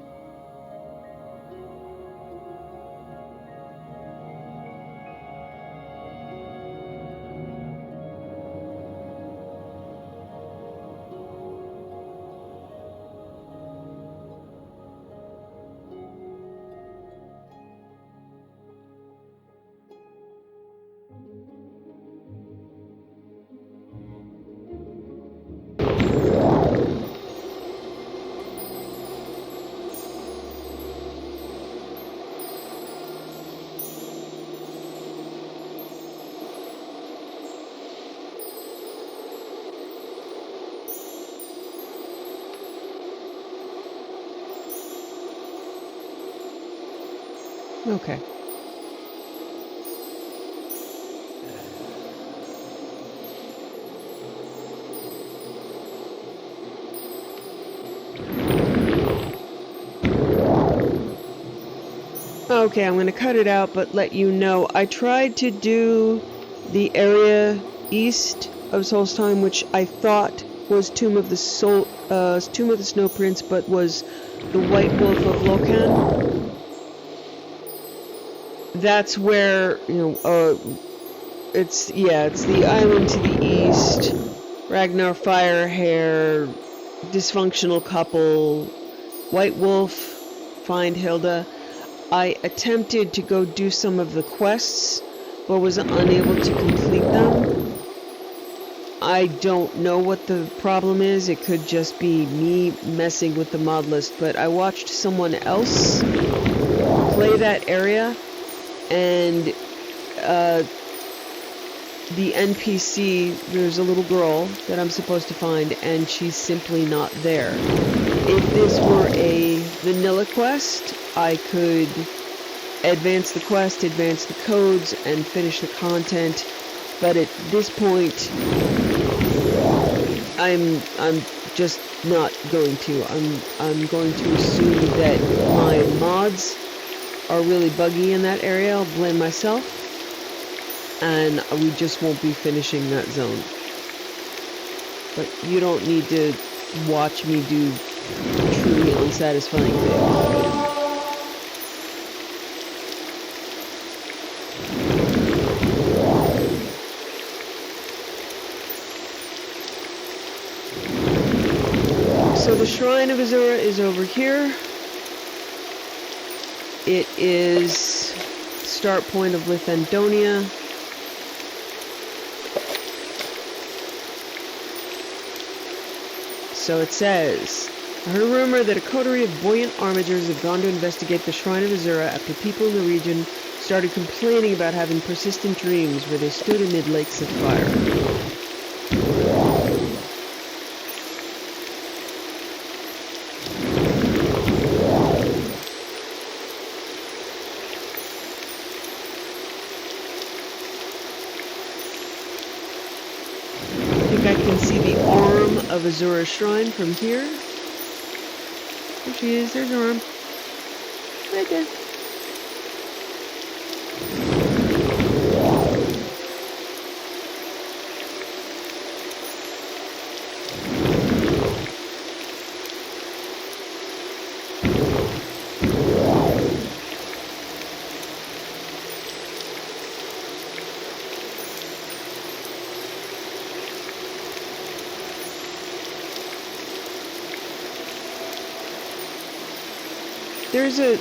A: Okay. Okay, I'm going to cut it out, but let you know. I tried to do the area east of Solstheim, which I thought was Tomb of the Snow Prince, but was the White Wolf of Locan. That's where, it's the island to the east. Ragnar Firehair, dysfunctional couple, White Wolf, find Hilda. I attempted to go do some of the quests, but was unable to complete them. I don't know what the problem is. It could just be me messing with the mod list, but I watched someone else play that area, and the NPC, there's a little girl that I'm supposed to find, and she's simply not there. If this were a vanilla quest, I could advance the quest, advance the codes, and finish the content. But at this point, I'm just not going to. I'm going to assume that my mods are really buggy in that area. I'll blame myself, and we just won't be finishing that zone. But you don't need to watch me do truly unsatisfying things. So the Shrine of Azura is over here. It is start point of Lyithdonia. So it says, I heard a rumor that a coterie of buoyant armigers have gone to investigate the Shrine of Azura after people in the region started complaining about having persistent dreams where they stood amid lakes of fire. I can see the arm of Azura's shrine from here. There she is, there's her arm. Right there. There's a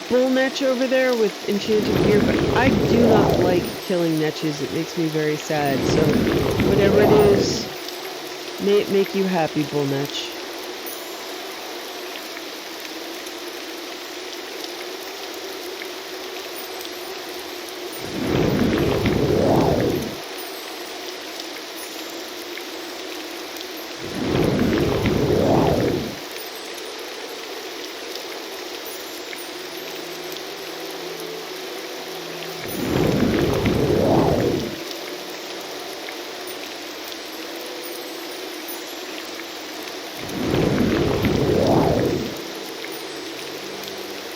A: bull netch over there with enchanted gear, but I do not like killing netches. It makes me very sad. So whatever it is, may it make you happy, bull netch.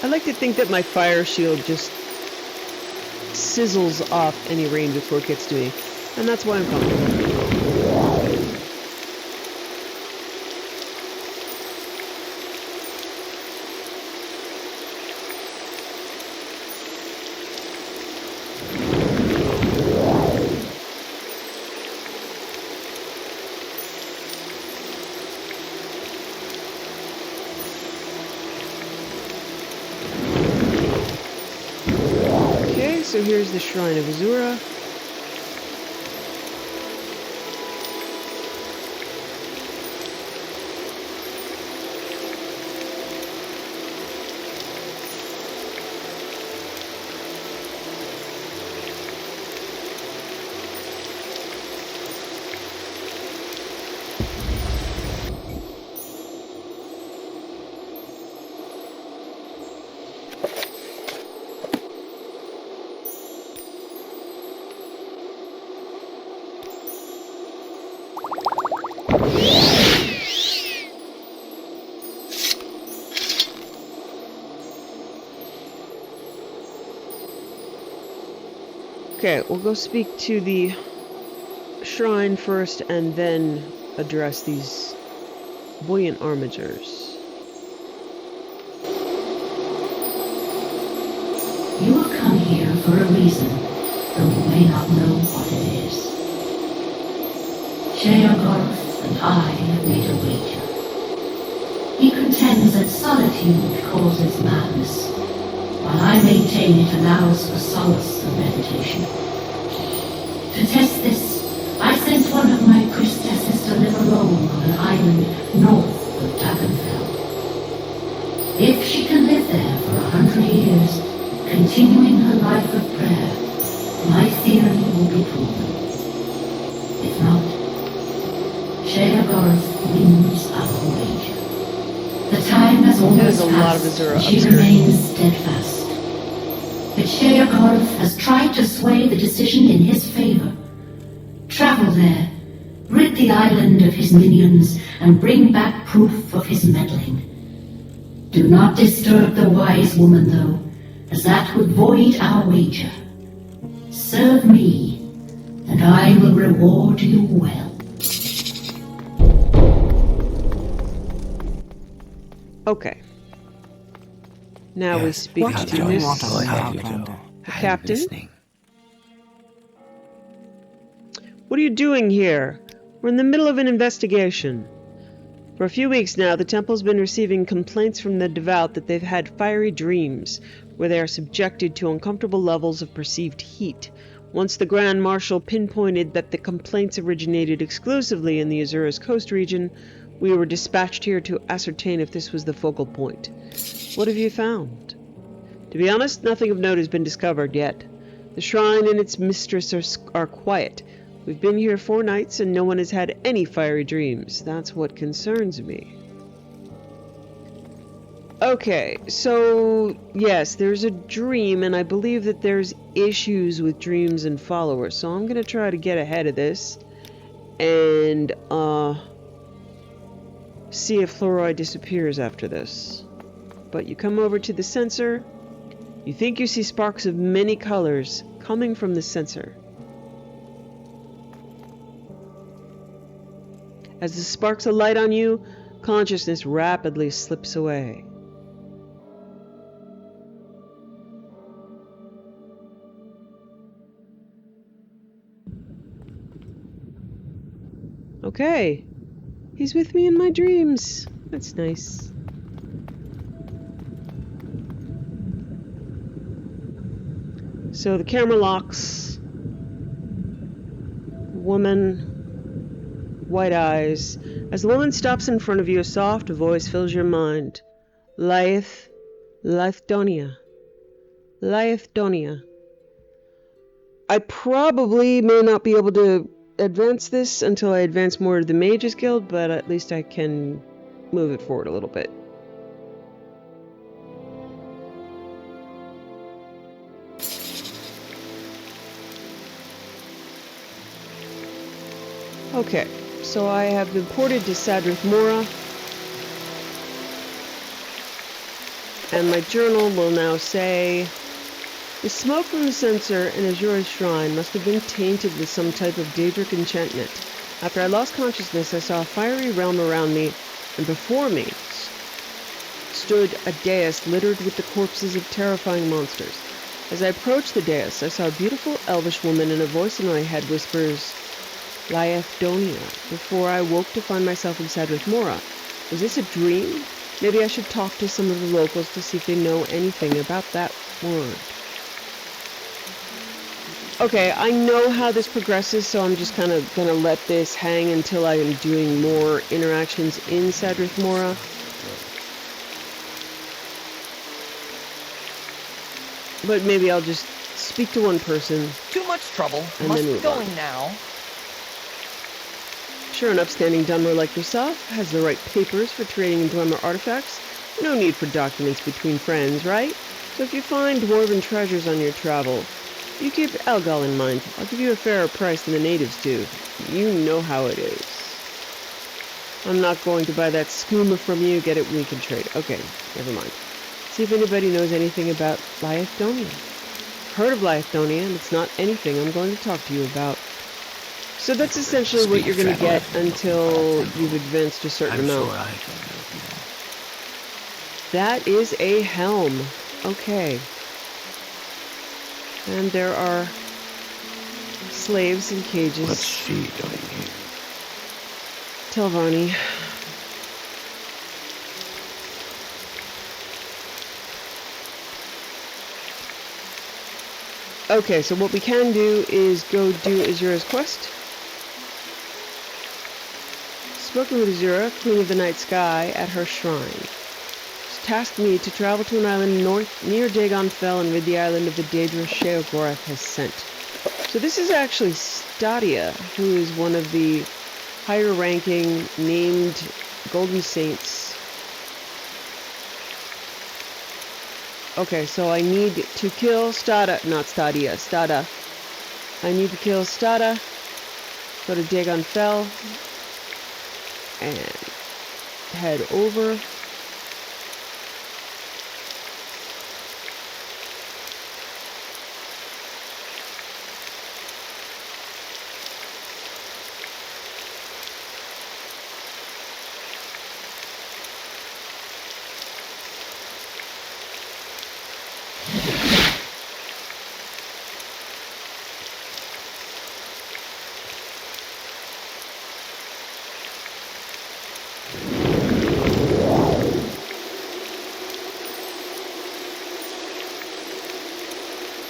A: I like to think that my fire shield just sizzles off any rain before it gets to me, and that's why I'm comfortable. So here's the Shrine of Azura. Okay, we'll go speak to the shrine first and then address these buoyant armigers.
K: You have come here for a reason, though you may not know what it is. Sheogoth and I have made a wager. He contends that solitude causes madness, while I maintain it allows for solace and meditation. To test this, I sent one of my priestesses to live alone on an island north of Dragonfell. If she can live there for 100 years, continuing her life of prayer, my theory will be proven. If not, Sheogoth wins our wager. The time has almost passed, and she remains steadfast. But Sheogoth has tried to sway the decision in his favor. Travel there, rid the island of his minions, and bring back proof of his meddling. Do not disturb the wise woman, though, as that would void our wager. Serve me, and I will reward you well.
A: Okay. Now we speak to this captain. What are you doing here? We're in the middle of an investigation. For a few weeks now, the temple's been receiving complaints from the devout that they've had fiery dreams, where they are subjected to uncomfortable levels of perceived heat. Once the Grand Marshal pinpointed that the complaints originated exclusively in the Azura's coast region, we were dispatched here to ascertain if this was the focal point. What have you found? To be honest, nothing of note has been discovered yet. The shrine and its mistress are quiet. We've been here 4 nights and no one has had any fiery dreams. That's what concerns me. Okay, so yes, there's a dream, and I believe that there's issues with dreams and followers, so I'm gonna try to get ahead of this and see if fluoride disappears after this. But you come over to the sensor, you think you see sparks of many colors coming from the sensor. As the sparks alight on you, consciousness rapidly slips away. Okay, he's with me in my dreams. That's nice. So the camera locks. Woman, white eyes. As the woman stops in front of you, a soft voice fills your mind. Lyithdonia. Lyithdonia. I probably may not be able to advance this until I advance more to the Mages Guild, but at least I can move it forward a little bit. Okay, so I have been ported to Sadrith Mora, and my journal will now say, the smoke from the sensor in Azura's shrine must have been tainted with some type of Daedric enchantment. After I lost consciousness, I saw a fiery realm around me, and before me stood a dais littered with the corpses of terrifying monsters. As I approached the dais, I saw a beautiful elvish woman, and a voice in my head whispers, Lyithdonia, before I woke to find myself in Sadrith Mora. Was this a dream? Maybe I should talk to some of the locals to see if they know anything about that word. Okay, I know how this progresses, so I'm just kind of going to let this hang until I am doing more interactions in Sadrith Mora. But maybe I'll just speak to one person.
L: Too much trouble.
A: And
L: Must
A: then
L: be going now.
A: Sure, an upstanding Dunmer like yourself has the right papers for trading in Dwemer artifacts. No need for documents between friends, right? So if you find dwarven treasures on your travel, you keep Elgal in mind. I'll give you a fairer price than the natives do. You know how it is. I'm not going to buy that skooma from you. Get it, we can trade. Okay, never mind. See if anybody knows anything about Lyithdonia. heard of Lyithdonia, and it's not anything I'm going to talk to you about. So that's essentially what you're going to get until you've advanced a certain amount.
B: Sure I can help you.
A: That is a helm. Okay. And there are slaves in cages.
B: What's she doing here?
A: Telvanni. Okay, so what we can do is go do Azura's quest. Spoken with Azura, Queen of the Night Sky, at her shrine. She's tasked me to travel to an island near Dagon Fell and rid the island of the dangerous Sheogorath has sent. So this is actually Stadia, who is one of the higher ranking named Golden Saints. Okay, so I need to kill Stada, not Stadia, Stada. I need to kill Stada, go to Dagon Fell, and head over.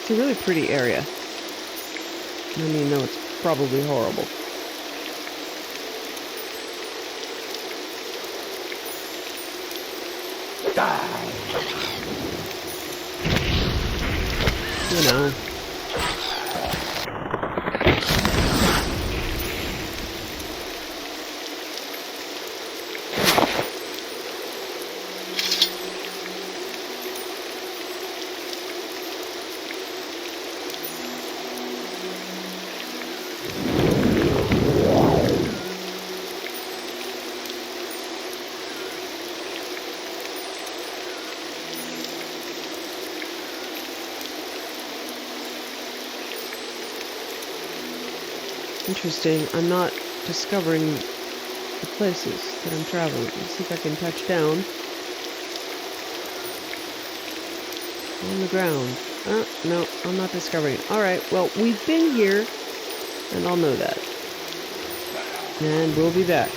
A: It's a really pretty area. I mean, no, it's probably horrible. You know. Interesting. I'm not discovering the places that I'm traveling. Let's see if I can touch down on the ground. No, I'm not discovering it. Alright, well, we've been here, and I'll know that. And we'll be back.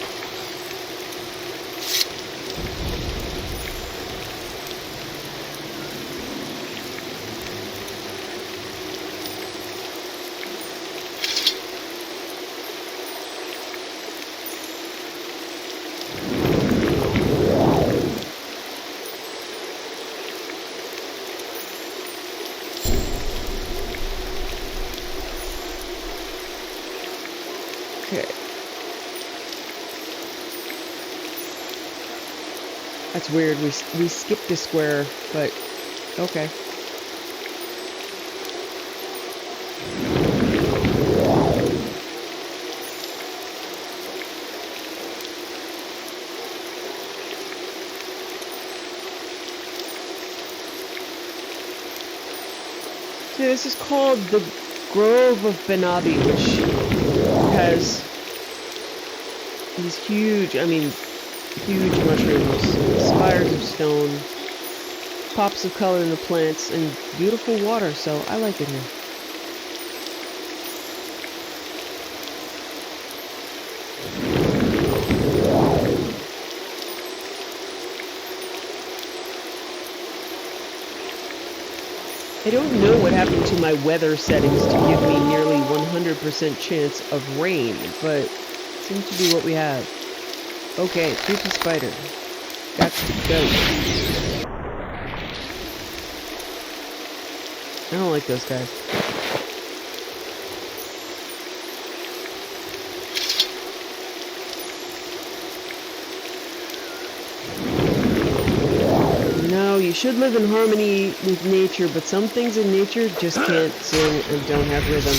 A: Okay. That's weird. We skipped a square, but okay. See, this is called the Grove of Benabi, which has these huge, huge mushrooms, spires of stone, pops of color in the plants, and beautiful water, so I like it here. I don't know what happened to my weather settings to give me nearly 100% chance of rain, but seems to be what we have. Okay, creepy spider. Got to go. I don't like those guys. No, you should live in harmony with nature, but some things in nature just can't sing and don't have rhythm.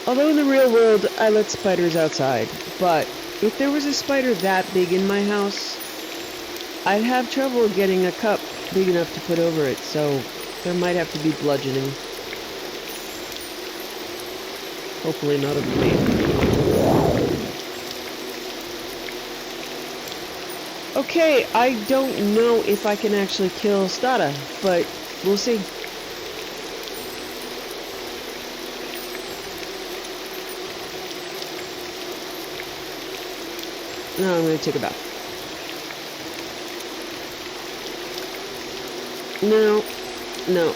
A: Although in the real world, I let spiders outside, but if there was a spider that big in my house, I'd have trouble getting a cup big enough to put over it, so there might have to be bludgeoning. Hopefully not of me. Okay, I don't know if I can actually kill Stada, but we'll see. No, I'm going to take a bath. No,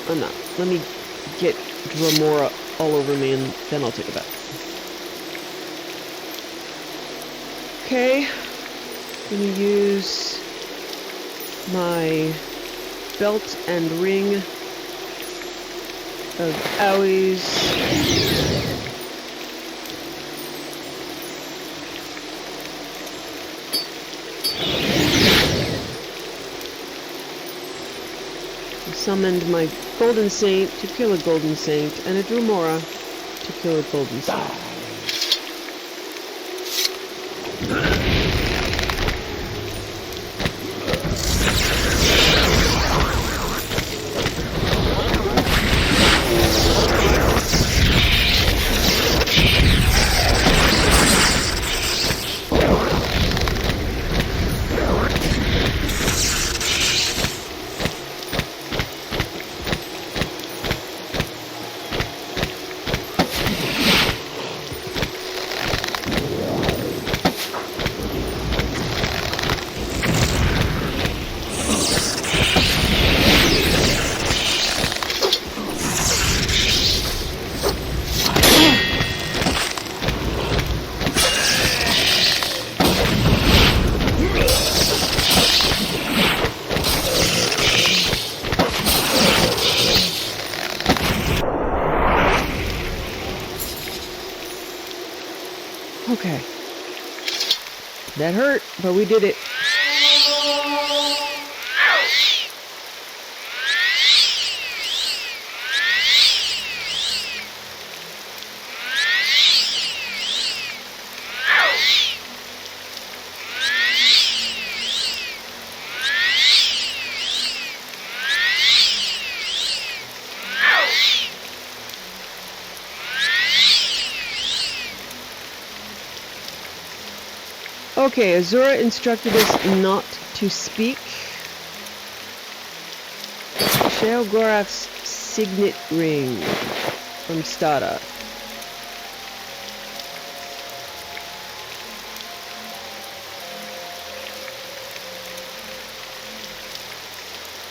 A: I'm not. Let me get Dromora all over me and then I'll take a bath. Okay, I'm going to use my belt and ring of owies. Summoned my Golden Saint to kill a Golden Saint, and a Dromora to kill a Golden Saint. Okay. That hurt, but we did it. Okay, Azura instructed us not to speak. Sheogorath's signet ring from Stada.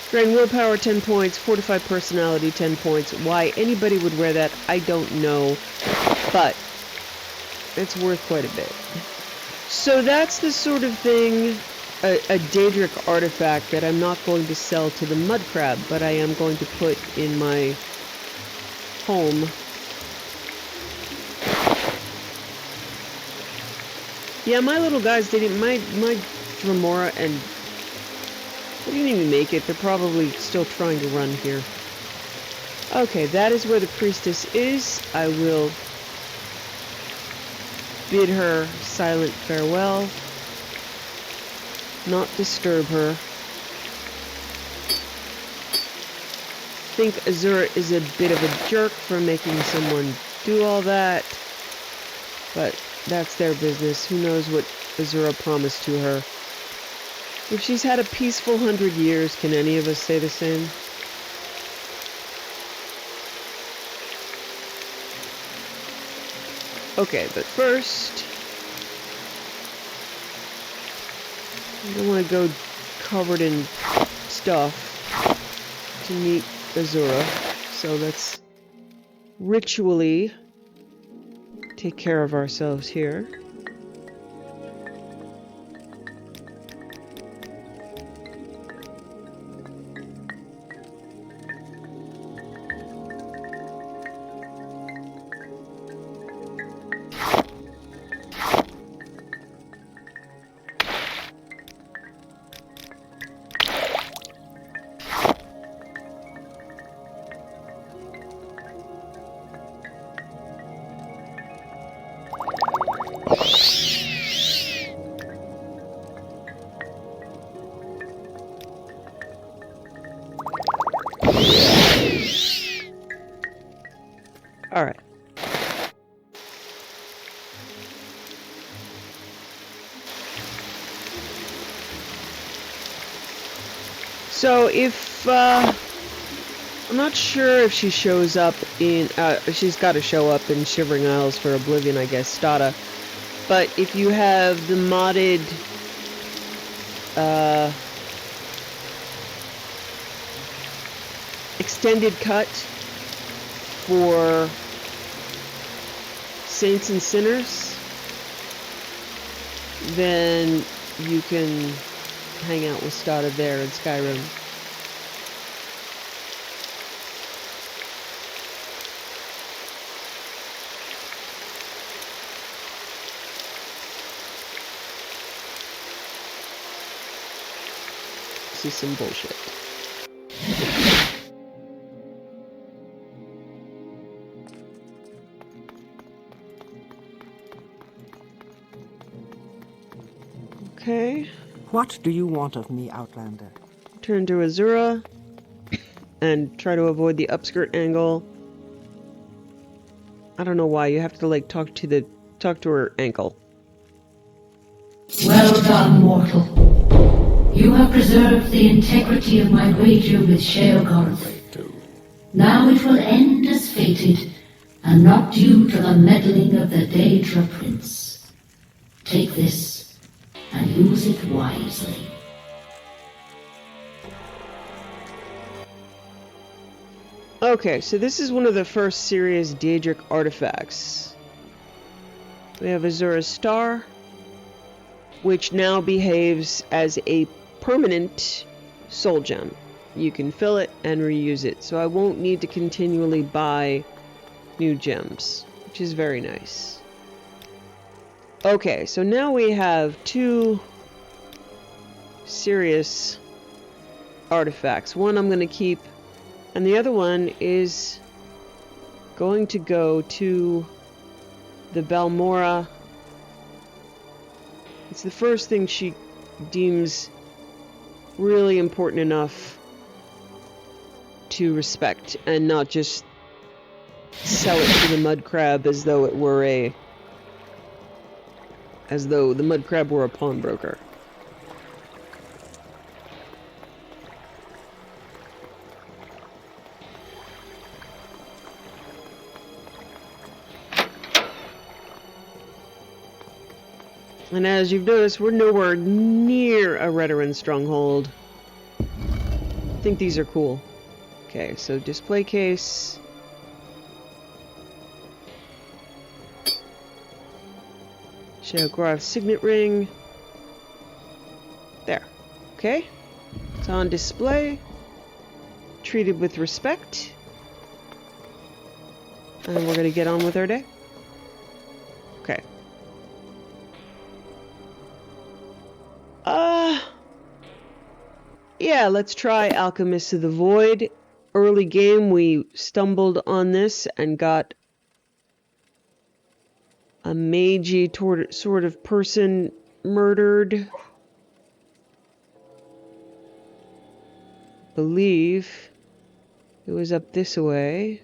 A: Drain willpower 10 points, fortify personality 10 points. Why anybody would wear that, I don't know, but it's worth quite a bit. So that's the sort of thing, a Daedric artifact that I'm not going to sell to the mud crab, but I am going to put in my home. Yeah, my little guys didn't, my Dromora and they didn't even make it. They're probably still trying to run here. Okay, that is where the priestess is. I will bid her silent farewell. Not disturb her. Think Azura is a bit of a jerk for making someone do all that. But that's their business. Who knows what Azura promised to her. If she's had a peaceful 100 years, can any of us say the same? Okay, but first, I don't want to go covered in stuff to meet Azura, so let's ritually take care of ourselves here. So if, I'm not sure if she shows up in, she's got to show up in Shivering Isles for Oblivion, I guess, Stada. But if you have the modded, extended cut for Saints and Sinners, then you can hang out with Stada there in Skyrim. See some bullshit. Okay.
L: What do you want of me, Outlander?
A: Turn to Azura and try to avoid the upskirt angle. I don't know why you have to like talk to her ankle.
K: Well done, mortal. You have preserved the integrity of my wager with Sheogoth. Now it will end as fated, and not due to the meddling of the Daedra Prince. Take this, and use it wisely.
A: Okay, so this is one of the first serious Daedric artifacts. We have Azura's Star, which now behaves as a permanent soul gem. You can fill it and reuse it, so I won't need to continually buy new gems, which is very nice. Okay, so now we have two serious artifacts. One I'm going to keep, and the other one is going to go to the Balmora. It's the first thing she deems really important enough to respect and not just sell it to the mud crab as though it were as though the mud crab were a pawnbroker. And as you've noticed, we're nowhere near a Redoran stronghold. I think these are cool. Okay, so display case. Sheogoth's signet ring. There. Okay. It's on display. Treated with respect. And we're going to get on with our day. Okay. Yeah, let's try Alchemist of the Void. Early game, we stumbled on this and got a magey sort of person murdered. Believe it was up this way.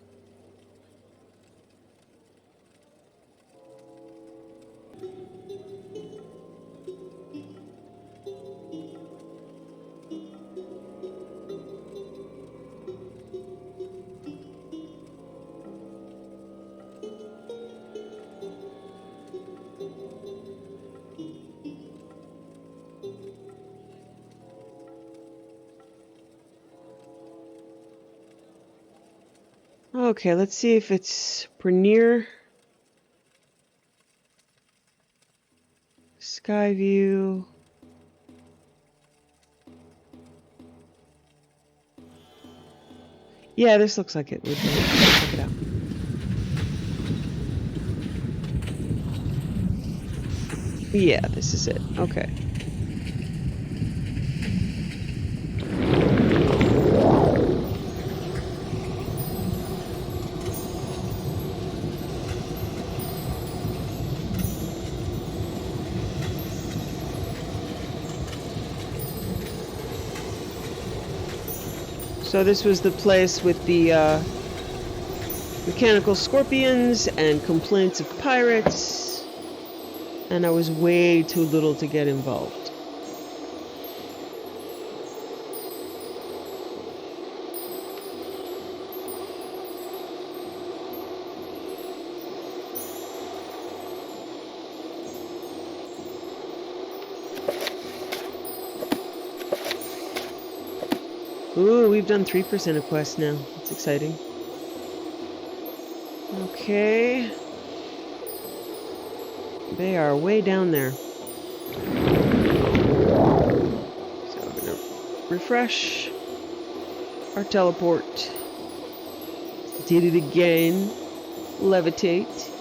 A: Okay, let's see if it's Brenier. Skyview. Yeah, this looks like it would be. Check it out. Yeah, this is it. Okay. So this was the place with the mechanical scorpions and complaints of pirates, and I was way too little to get involved. Ooh, we've done 3% of quests now. That's exciting. Okay. They are way down there. So I'm gonna refresh our teleport. Did it again. Levitate.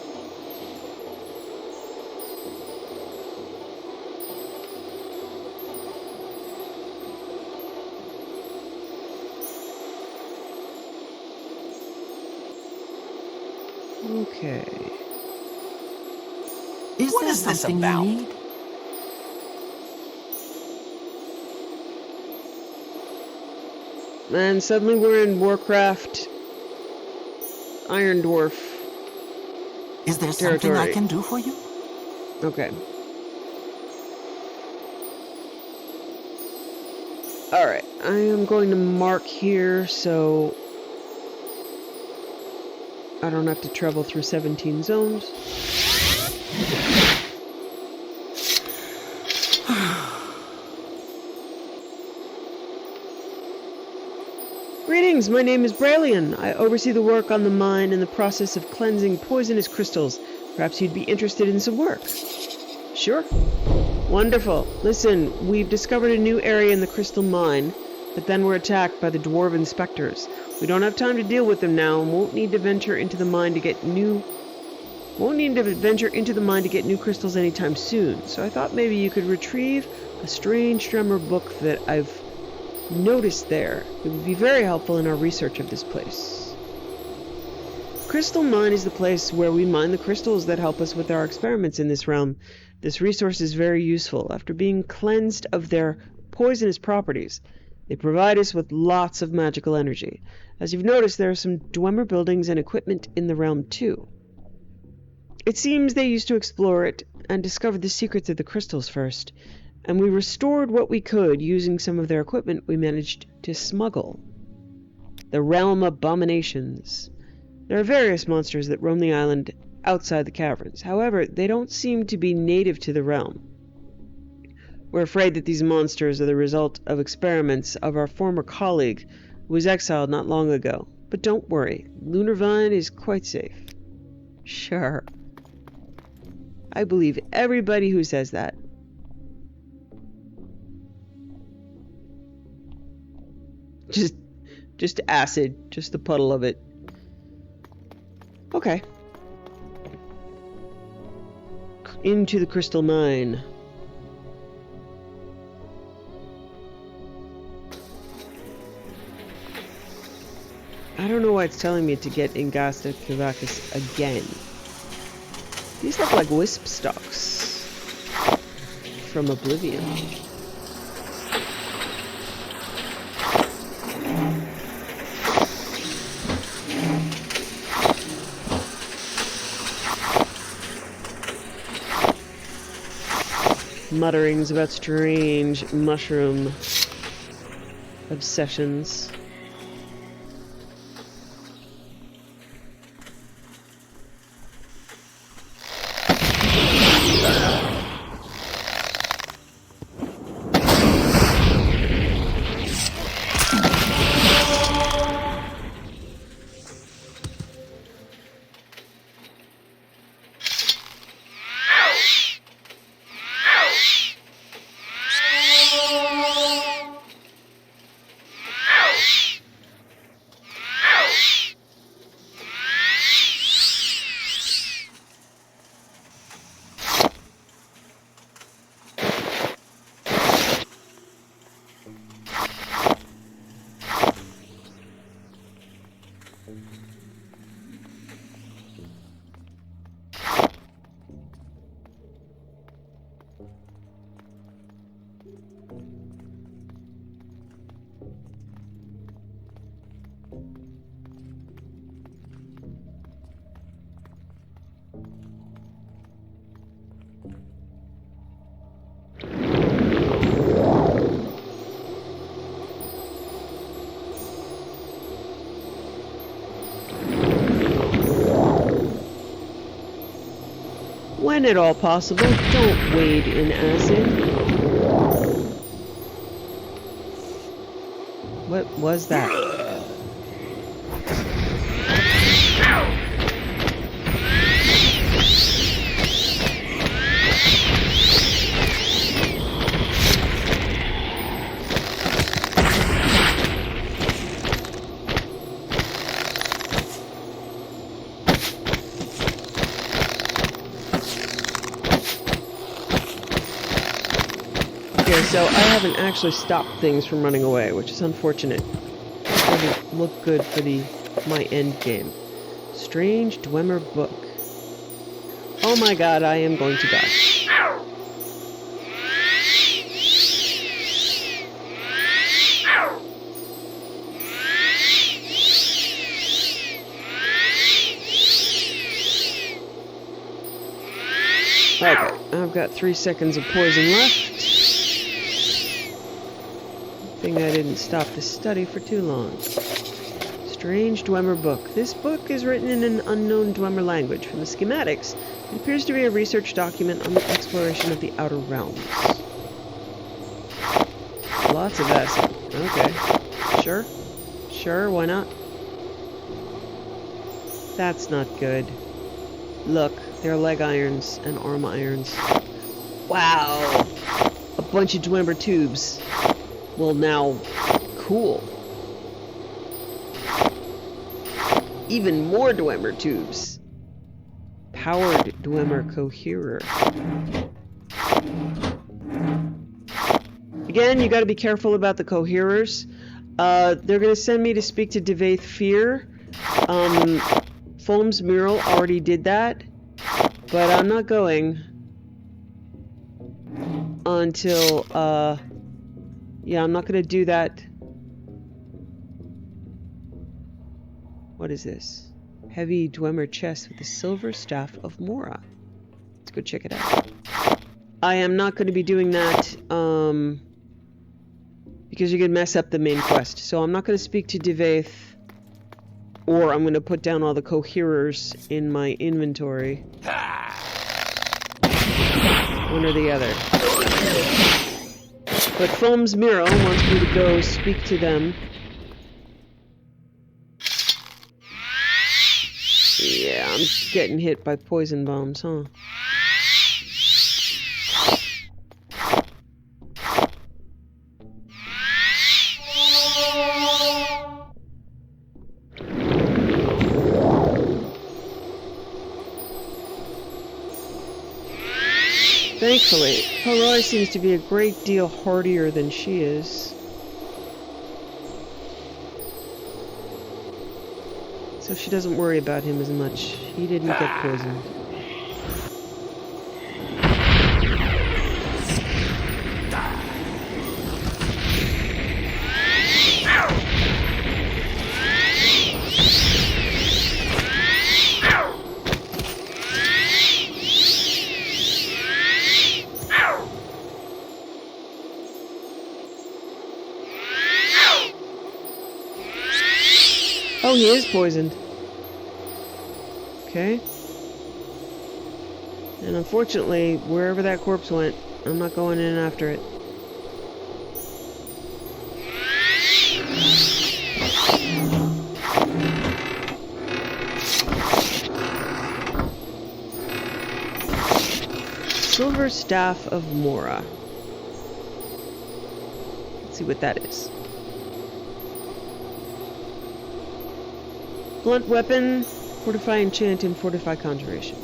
A: Okay.
J: What is this about?
L: You need?
A: And suddenly we're in Warcraft Iron Dwarf
J: Is there
A: territory.
J: something I can do for you?
A: Okay. Alright, I am going to mark here so I don't have to travel through 17 zones. Greetings, my name is Brailian. I oversee the work on the mine and the process of cleansing poisonous crystals. Perhaps you'd be interested in some work. Sure. Wonderful. Listen, we've discovered a new area in the crystal mine, but then we're attacked by the dwarven specters. We don't have time to deal with them now and won't need to venture into the mine to get new crystals anytime soon. So I thought maybe you could retrieve a strange drummer book that I've noticed there. It would be very helpful in our research of this place. Crystal Mine is the place where we mine the crystals that help us with our experiments in this realm. This resource is very useful. After being cleansed of their poisonous properties, they provide us with lots of magical energy. As you've noticed, there are some Dwemer buildings and equipment in the realm too. It seems they used to explore it and discover the secrets of the crystals first, and we restored what we could using some of their equipment we managed to smuggle. The realm abominations. There are various monsters that roam the island outside the caverns. However, they don't seem to be native to the realm. We're afraid that these monsters are the result of experiments of our former colleague who was exiled not long ago. But don't worry, Lunarvine is quite safe. Sure. I believe everybody who says that. Just acid, just a puddle of it. Okay. Into the crystal mine. I don't know why it's telling me to get Ingasta Kivakis again. These look like wisp stalks from Oblivion. Mutterings about strange mushroom obsessions. When at all possible, don't wade in acid. What was that? Okay, so I haven't actually stopped things from running away, which is unfortunate. It doesn't look good for my end game. Strange Dwemer book. Oh my god, I am going to die. Okay, I've got 3 seconds of poison left. Thing I didn't stop the study for too long. Strange Dwemer book. This book is written in an unknown Dwemer language. From the schematics, it appears to be a research document on the exploration of the Outer Realms. Lots of acid. Okay. Sure. Sure, why not? That's not good. Look, there are leg irons and arm irons. Wow! A bunch of Dwemer tubes. Well, now, cool. Even more Dwemer tubes. Powered Dwemer coherer. Again, you gotta be careful about the coherers. They're gonna send me to speak to Devaith Fear. Fulham's Mural already did that, but I'm not going until, yeah, I'm not gonna do that. What is this? Heavy Dwemer chest with the silver staff of Mora. Let's go check it out. I am not going to be doing that, because you could mess up the main quest. So I'm not going to speak to Devaith, or I'm going to put down all the coherers in my inventory. One or the other. But Fulham's Mural wants me to go speak to them. Yeah, I'm getting hit by poison bombs, huh? Thankfully, Haroy seems to be a great deal hardier than she is. So she doesn't worry about him as much. He didn't get poisoned. Oh, he is poisoned. Okay. And unfortunately, wherever that corpse went, I'm not going in after it. Silver Staff of Mora. Let's see what that is. Blunt weapon, fortify enchant, and fortify conjuration.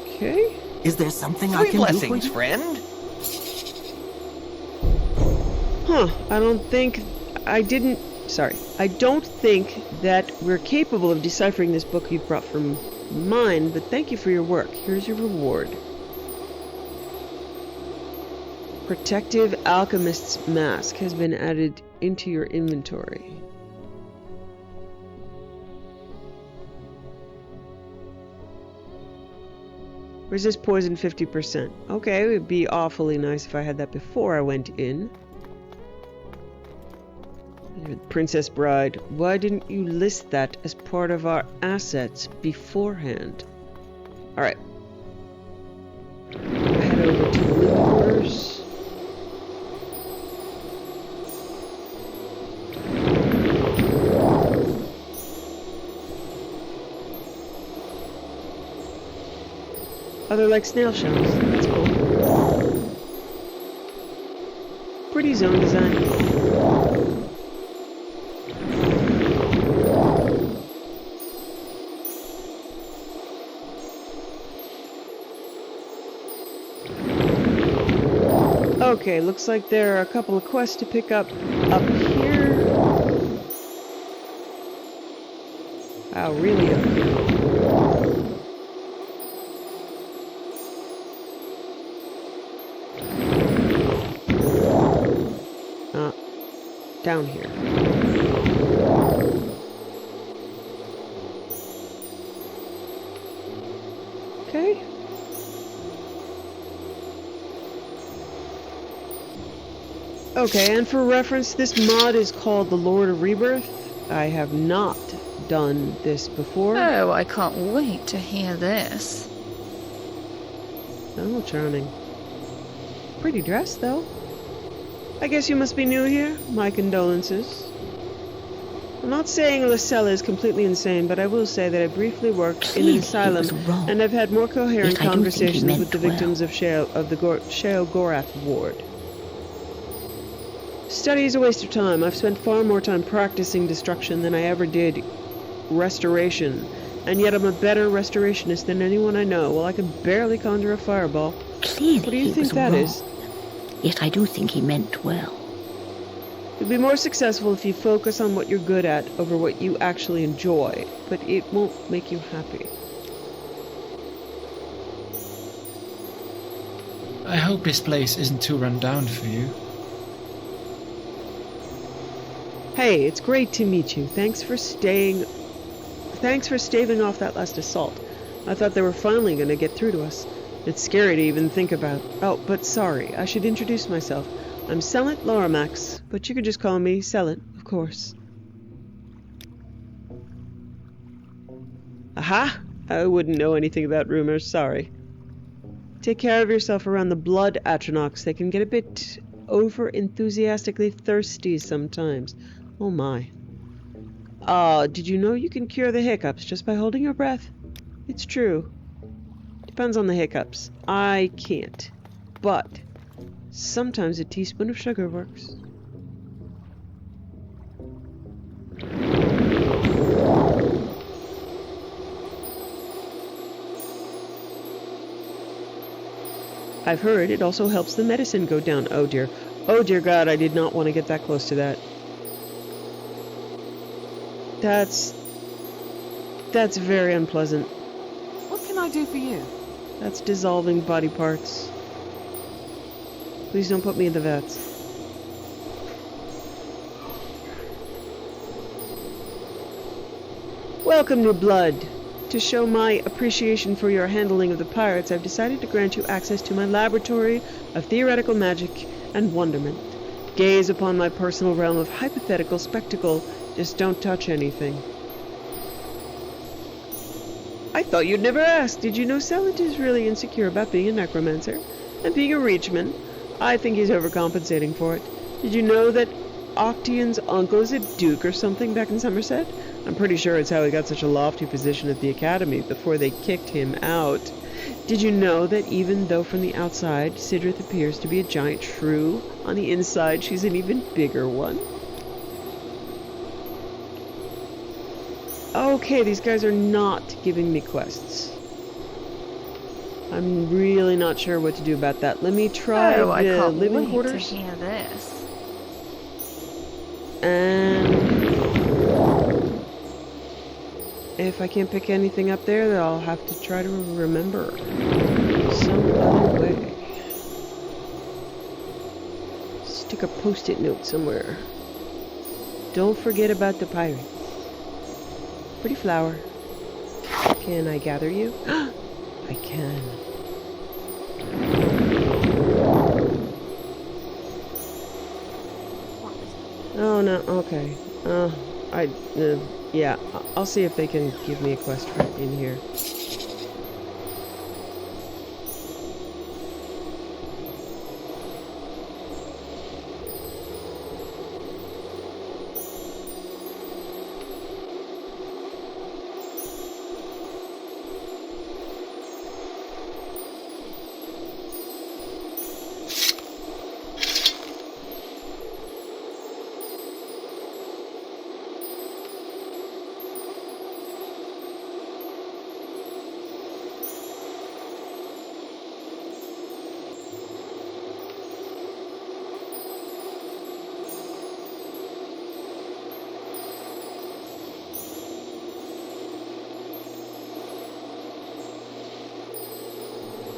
A: Okay.
J: Is there something I can do for you?
M: Friend?
A: Huh, I don't think that we're capable of deciphering this book you've brought from mine, but thank you for your work. Here's your reward. Protective Alchemist's Mask has been added into your inventory. Resist poison 50%. Okay, it would be awfully nice if I had that before I went in. Princess Bride, why didn't you list that as part of our assets beforehand? Alright. Head over to the living quarters. Oh, they're like snail shells. That's cool. Pretty zone design. Okay, looks like there are a couple of quests to pick up here. Wow, really up here. Down here. Okay. Okay, and for reference, this mod is called the Lord of Rebirth. I have not done this before.
M: Oh, I can't wait to hear this.
A: Oh, charming. Pretty dress, though. I guess you must be new here? My condolences. I'm not saying Lysella is completely insane, but I will say that I briefly worked in an asylum, and I've had more coherent conversations with the victims of the Sheogorath ward. Study is a waste of time. I've spent far more time practicing destruction than I ever did restoration, and yet I'm a better restorationist than anyone I know. Well, I can barely conjure a fireball.
K: Clearly
A: what do you think that is?
K: Yet I do think he meant well.
A: You'll be more successful if you focus on what you're good at over what you actually enjoy, but it won't make you happy.
N: I hope this place isn't too run down for you.
A: Hey, it's great to meet you. Thanks for staving off that last assault. I thought they were finally going to get through to us. It's scary to even think about. Oh, but sorry, I should introduce myself. I'm Selit Loramax, but you could just call me Selit, of course. Aha! I wouldn't know anything about rumors, sorry. Take care of yourself around the blood Atronachs. They can get a bit over-enthusiastically thirsty sometimes. Oh my. Did you know you can cure the hiccups just by holding your breath? It's true. Depends on the hiccups. I can't. But sometimes a teaspoon of sugar works. I've heard it also helps the medicine go down. Oh dear. Oh dear God, I did not want to get that close to that. That's very unpleasant.
J: What can I do for you?
A: That's dissolving body parts. Please don't put me in the vats. Welcome, new blood. To show my appreciation for your handling of the pirates, I've decided to grant you access to my laboratory of theoretical magic and wonderment. Gaze upon my personal realm of hypothetical spectacle. Just don't touch anything. I thought you'd never ask. Did you know Selit is really insecure about being a necromancer? And being a reachman? I think he's overcompensating for it. Did you know that Octian's uncle is a duke or something back in Somerset? I'm pretty sure it's how he got such a lofty position at the academy before they kicked him out. Did you know that even though from the outside Sidrith appears to be a giant shrew, on the inside she's an even bigger one? Okay, these guys are not giving me quests. I'm really not sure what to do about that. Let me try the living quarters.
M: I can't wait to hear this.
A: And if I can't pick anything up there, then I'll have to try to remember some other way. Stick a post-it note somewhere. Don't forget about the pirates. Pretty flower. Can I gather you? I can. Oh no, okay. Yeah, I'll see if they can give me a quest in here.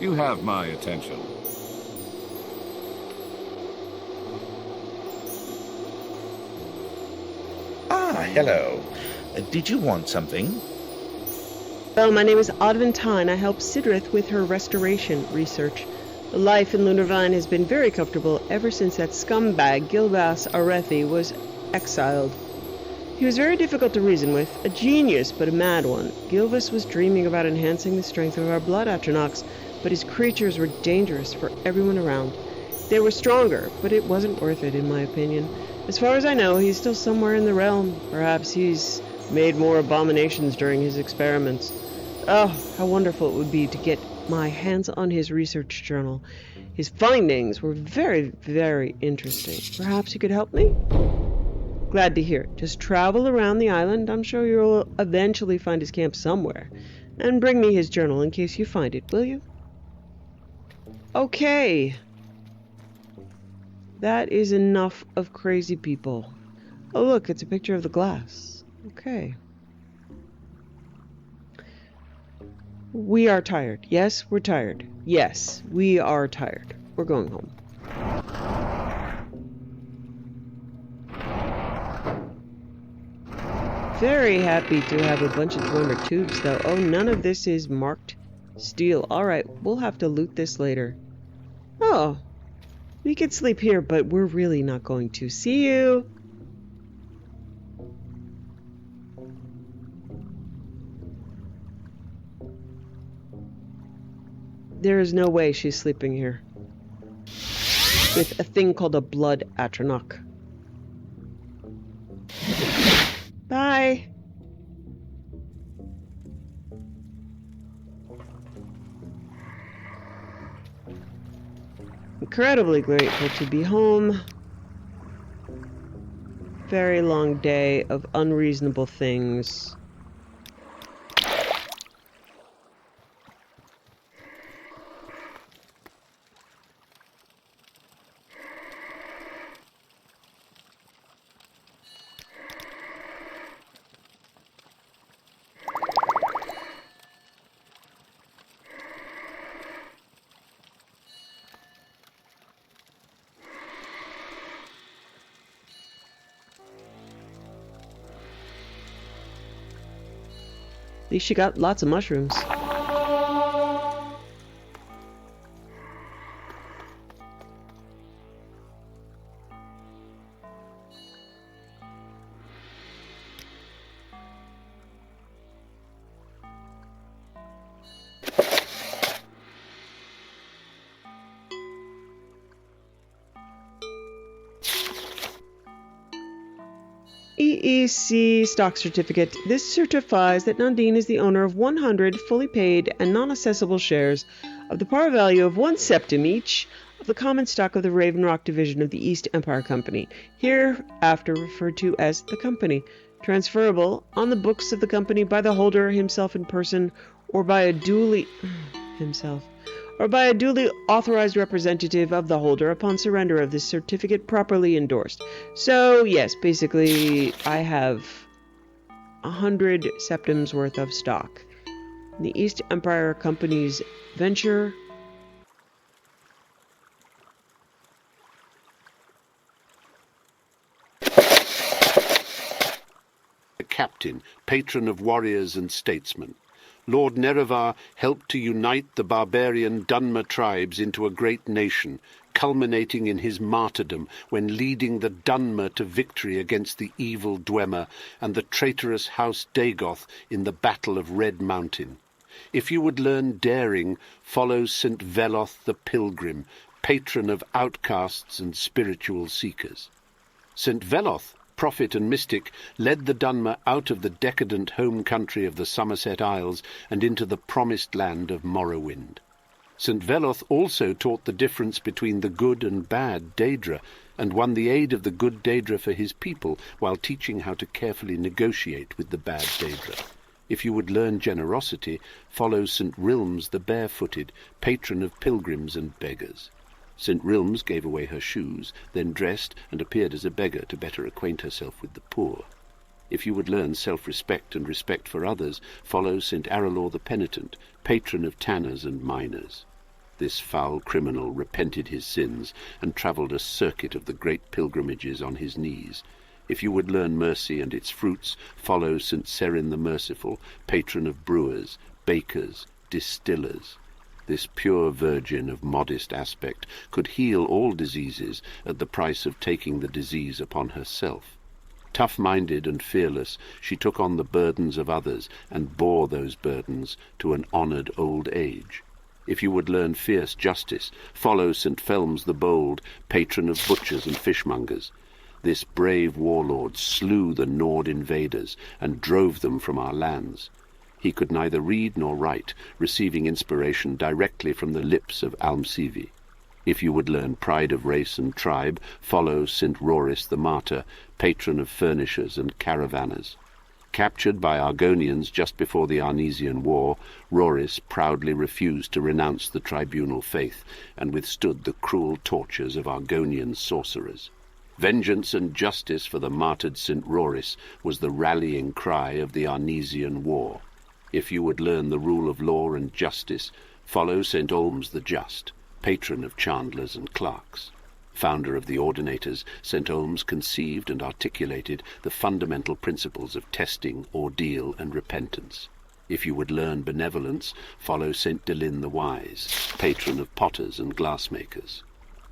G: You have my attention.
O: Ah, hello. Did you want something?
A: Well, my name is Adventine. I help Sidrith with her restoration research. Life in Lunarvine has been very comfortable ever since that scumbag Gilbas Arethi was exiled. He was very difficult to reason with, a genius but a mad one. Gilbas was dreaming about enhancing the strength of our blood atronachs, but his creatures were dangerous for everyone around. They were stronger, but it wasn't worth it, in my opinion. As far as I know, he's still somewhere in the realm. Perhaps he's made more abominations during his experiments. Oh, how wonderful it would be to get my hands on his research journal. His findings were very, very interesting. Perhaps you could help me? Glad to hear it. Just travel around the island. I'm sure you'll eventually find his camp somewhere. And bring me his journal in case you find it, will you? Okay. That is enough of crazy people. Oh, look, it's a picture of the glass. Okay. We are tired. Yes, we're tired. Yes, we are tired. We're going home. Very happy to have a bunch of Dwemer tubes, though. Oh, none of this is marked steel. Alright, we'll have to loot this later. Oh, we could sleep here, but we're really not going to. See you! There is no way she's sleeping here. With a thing called a blood atronach. Bye! Incredibly grateful to be home. Very long day of unreasonable things. At least she got lots of mushrooms. EEC stock certificate. This certifies that Nandeen is the owner of 100 fully paid and non-assessable shares of the par value of 1 septim each of the common stock of the Raven Rock division of the East Empire Company, hereafter referred to as the Company, transferable on the books of the company by the holder himself in person or by a duly authorized representative of the holder upon surrender of this certificate properly endorsed. So, yes, basically, I have 100 septims worth of stock. The East Empire Company's venture.
P: A captain, patron of warriors and statesmen. Lord Nerevar helped to unite the barbarian Dunmer tribes into a great nation, culminating in his martyrdom when leading the Dunmer to victory against the evil Dwemer and the traitorous House Dagoth in the Battle of Red Mountain. If you would learn daring, follow St. Veloth the Pilgrim, patron of outcasts and spiritual seekers. St. Veloth, prophet and mystic, led the Dunmer out of the decadent home country of the Somerset Isles and into the promised land of Morrowind. St. Veloth also taught the difference between the good and bad Daedra, and won the aid of the good Daedra for his people, while teaching how to carefully negotiate with the bad Daedra. If you would learn generosity, follow St. Rilms the Barefooted, patron of pilgrims and beggars. St. Rilms gave away her shoes, then dressed and appeared as a beggar to better acquaint herself with the poor. If you would learn self-respect and respect for others, follow St. Aralor the Penitent, patron of tanners and miners. This foul criminal repented his sins and travelled a circuit of the great pilgrimages on his knees. If you would learn mercy and its fruits, follow St. Serin the Merciful, patron of brewers, bakers, distillers. This pure virgin of modest aspect could heal all diseases at the price of taking the disease upon herself. Tough-minded and fearless, she took on the burdens of others and bore those burdens to an honoured old age. If you would learn fierce justice, follow St. Felms the Bold, patron of butchers and fishmongers. This brave warlord slew the Nord invaders and drove them from our lands. He could neither read nor write, receiving inspiration directly from the lips of Almsivi. If you would learn pride of race and tribe, follow St. Roris the Martyr, patron of furnishers and caravanners. Captured by Argonians just before the Arnesian War, Roris proudly refused to renounce the tribunal faith and withstood the cruel tortures of Argonian sorcerers. Vengeance and justice for the martyred St. Roris was the rallying cry of the Arnesian War. If you would learn the rule of law and justice, follow St. Olms the Just, patron of chandlers and clerks. Founder of the Ordinators, St. Olms conceived and articulated the fundamental principles of testing, ordeal, and repentance. If you would learn benevolence, follow St. Delin the Wise, patron of potters and glassmakers.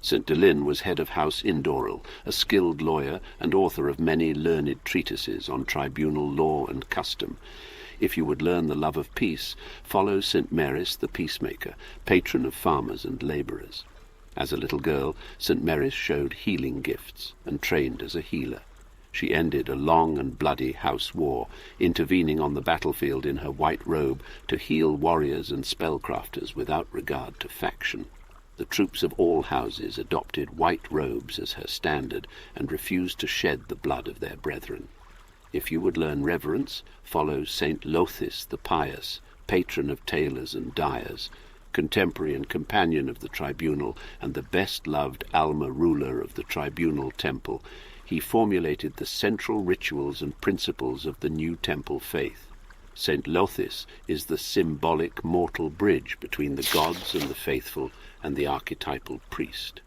P: St. Delin was head of House Indoril, a skilled lawyer and author of many learned treatises on tribunal law and custom. If you would learn the love of peace, follow St. Maris the Peacemaker, patron of farmers and labourers. As a little girl, St. Maris showed healing gifts and trained as a healer. She ended a long and bloody house war, intervening on the battlefield in her white robe to heal warriors and spellcrafters without regard to faction. The troops of all houses adopted white robes as her standard and refused to shed the blood of their brethren. If you would learn reverence, follow St. Lothis the Pious, patron of tailors and dyers, contemporary and companion of the tribunal, and the best-loved Alma ruler of the tribunal temple. He formulated the central rituals and principles of the new temple faith. St. Lothis is the symbolic mortal bridge between the gods and the faithful and the archetypal priest.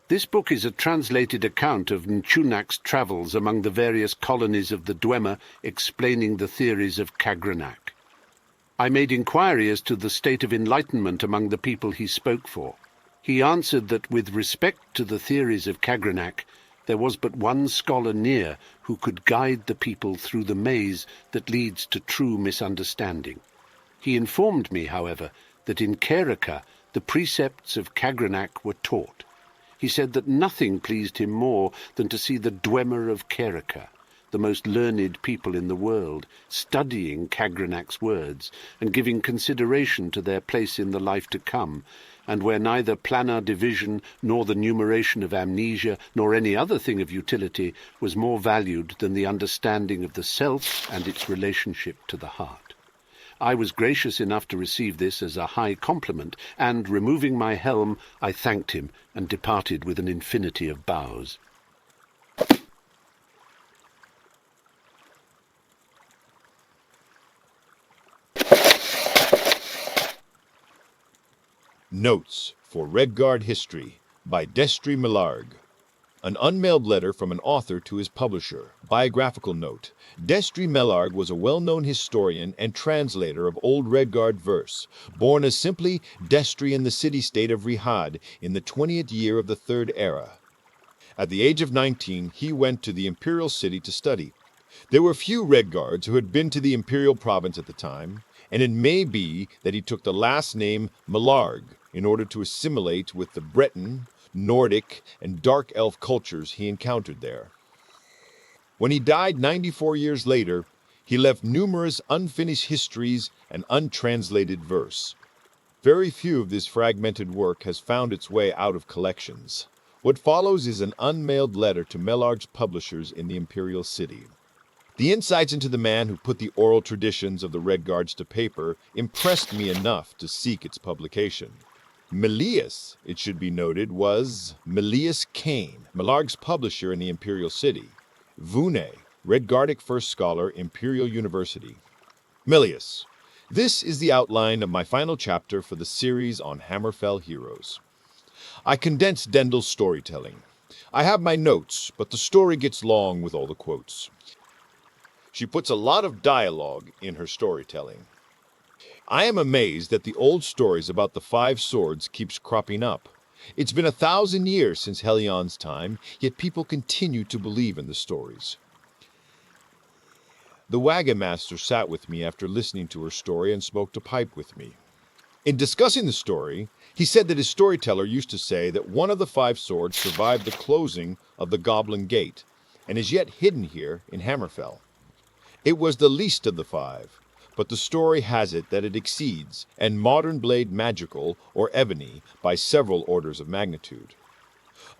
P: This book is a translated account of Nchunak's travels among the various colonies of the Dwemer, explaining the theories of Kagranak. I made inquiry as to the state of enlightenment among the people he spoke for. He answered that with respect to the theories of Kagranak, there was but one scholar near who could guide the people through the maze that leads to true misunderstanding. He informed me, however, that in Keraka the precepts of Kagranak were taught. He said that nothing pleased him more than to see the Dwemer of Keraka, the most learned people in the world, studying Kagranak's words and giving consideration to their place in the life to come, and where neither planar division nor the numeration of amnesia nor any other thing of utility was more valued than the understanding of the self and its relationship to the heart. I was gracious enough to receive this as a high compliment, and, removing my helm, I thanked him and departed with an infinity of bows.
I: Notes for Redguard History by Destry Millarg. An unmailed letter from an author to his publisher. Biographical note. Destry Millarg was a well-known historian and translator of Old Redguard verse, born as simply Destry in the city-state of Rihad in the 20th year of the Third Era. At the age of 19, he went to the imperial city to study. There were few Redguards who had been to the imperial province at the time, and it may be that he took the last name Millarg in order to assimilate with the Breton, Nordic, and Dark Elf cultures he encountered there. When he died 94 years later, he left numerous unfinished histories and untranslated verse. Very few of this fragmented work has found its way out of collections. What follows is an unmailed letter to Millarg's publishers in the imperial city. The insights into the man who put the oral traditions of the Redguards to paper impressed me enough to seek its publication. Melius, it should be noted, was Melius Kane, Millarg's publisher in the imperial city. Vune, Redguardic First Scholar, Imperial University. Melius, this is the outline of my final chapter for the series on Hammerfell heroes. I condensed Dendel's storytelling. I have my notes, but the story gets long with all the quotes. She puts a lot of dialogue in her storytelling. I am amazed that the old stories about the five swords keeps cropping up. It's been 1,000 years since Helion's time, yet people continue to believe in the stories. The wagon master sat with me after listening to her story and smoked a pipe with me. In discussing the story, he said that his storyteller used to say that one of the five swords survived the closing of the Goblin Gate, and is yet hidden here in Hammerfell. It was the least of the five, but the story has it that it exceeds, and modern blade magical, or ebony, by several orders of magnitude.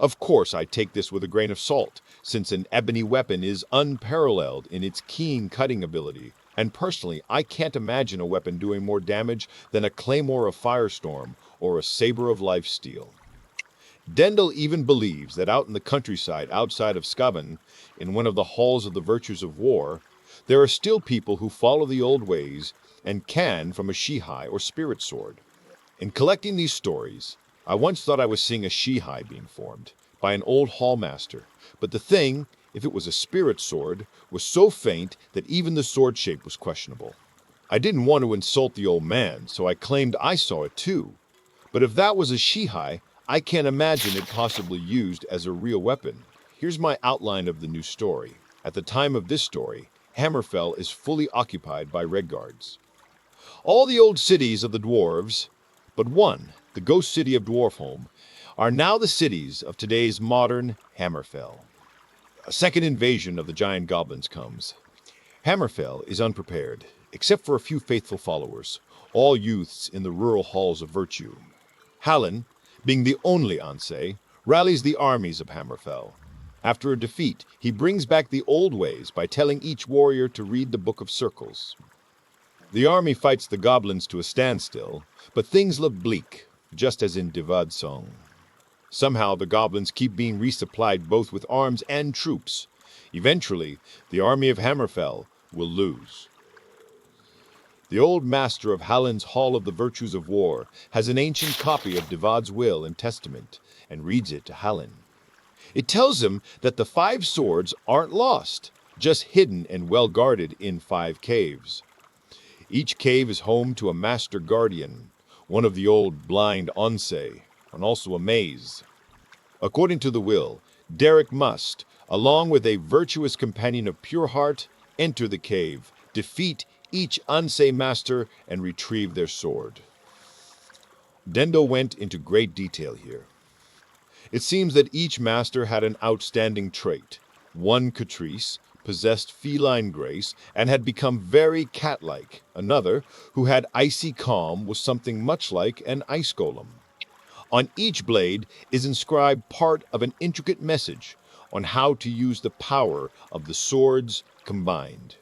I: Of course, I take this with a grain of salt, since an ebony weapon is unparalleled in its keen cutting ability, and personally, I can't imagine a weapon doing more damage than a claymore of firestorm or a saber of lifesteal. Dendel even believes that out in the countryside outside of Skaven, in one of the halls of the virtues of war, there are still people who follow the old ways and can from a Shihai or spirit sword. In collecting these stories, I once thought I was seeing a Shihai being formed by an old hallmaster, but the thing, if it was a spirit sword, was so faint that even the sword shape was questionable. I didn't want to insult the old man, so I claimed I saw it too. But if that was a Shihai, I can't imagine it possibly used as a real weapon. Here's my outline of the new story. At the time of this story, Hammerfell is fully occupied by Redguards. All the old cities of the dwarves, but one, the ghost city of Dwarfholm, are now the cities of today's modern Hammerfell. A second invasion of the giant goblins comes. Hammerfell is unprepared, except for a few faithful followers, all youths in the rural halls of virtue. Hallen, being the only Ansei, rallies the armies of Hammerfell. After a defeat, he brings back the old ways by telling each warrior to read the Book of Circles. The army fights the goblins to a standstill, but things look bleak, just as in Divad Song. Somehow the goblins keep being resupplied both with arms and troops. Eventually, the army of Hammerfell will lose. The old master of Hallen's Hall of the Virtues of War has an ancient copy of Divad's will and testament, and reads it to Hallen. It tells him that the five swords aren't lost, just hidden and well guarded in 5 caves. Each cave is home to a master guardian, one of the old blind Ansei, and also a maze. According to the will, Derek must, along with a virtuous companion of pure heart, enter the cave, defeat each Ansei master, and retrieve their sword. Dendel went into great detail here. It seems that each master had an outstanding trait. One, Catrice, possessed feline grace and had become very cat-like. Another, who had icy calm, was something much like an ice golem. On each blade is inscribed part of an intricate message on how to use the power of the swords combined.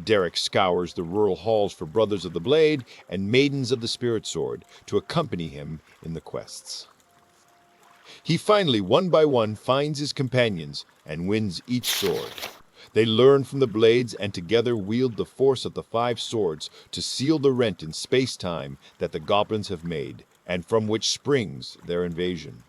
I: Derek scours the rural halls for Brothers of the Blade and Maidens of the Spirit Sword to accompany him in the quests. He finally, one by one, finds his companions and wins each sword. They learn from the blades and together wield the force of the 5 swords to seal the rent in space-time that the goblins have made, and from which springs their invasion.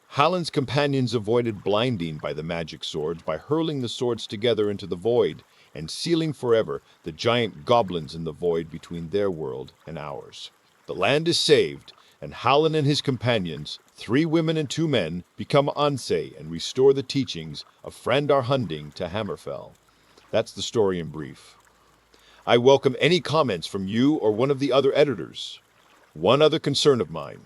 I: Hallin's companions avoided blinding by the magic swords by hurling the swords together into the void and sealing forever the giant goblins in the void between their world and ours. The land is saved, and Hallin and his companions, 3 women and 2 men, become Ansei and restore the teachings of Frandar Hunding to Hammerfell. That's the story in brief. I welcome any comments from you or one of the other editors. One other concern of mine.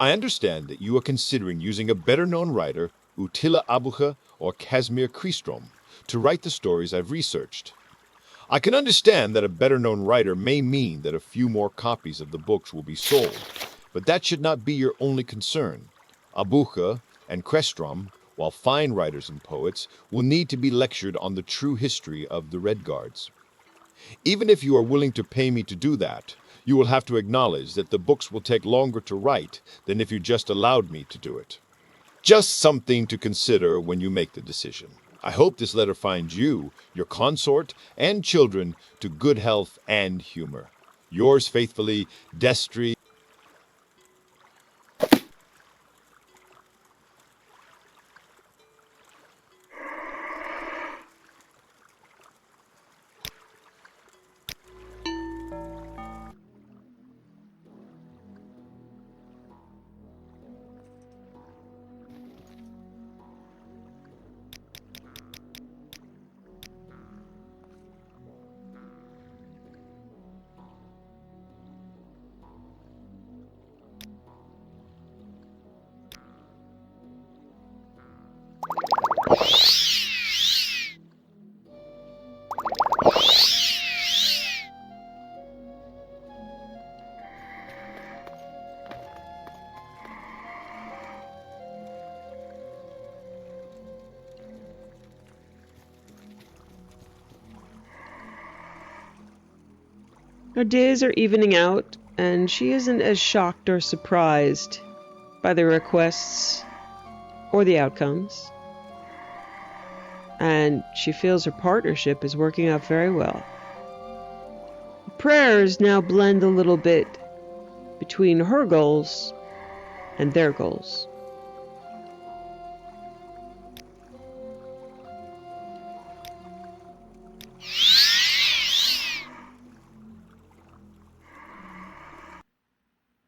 I: I understand that you are considering using a better-known writer, Uttila Abucha or Casimir Kristrom, to write the stories I've researched. I can understand that a better-known writer may mean that a few more copies of the books will be sold, but that should not be your only concern. Abucha and Krestrom, while fine writers and poets, will need to be lectured on the true history of the Redguards. Even if you are willing to pay me to do that, you will have to acknowledge that the books will take longer to write than if you just allowed me to do it. Just something to consider when you make the decision. I hope this letter finds you, your consort, and children to good health and humor. Yours faithfully, Destry.
A: Her days are evening out, and she isn't as shocked or surprised by the requests or the outcomes. And she feels her partnership is working out very well. Prayers now blend a little bit between her goals and their goals.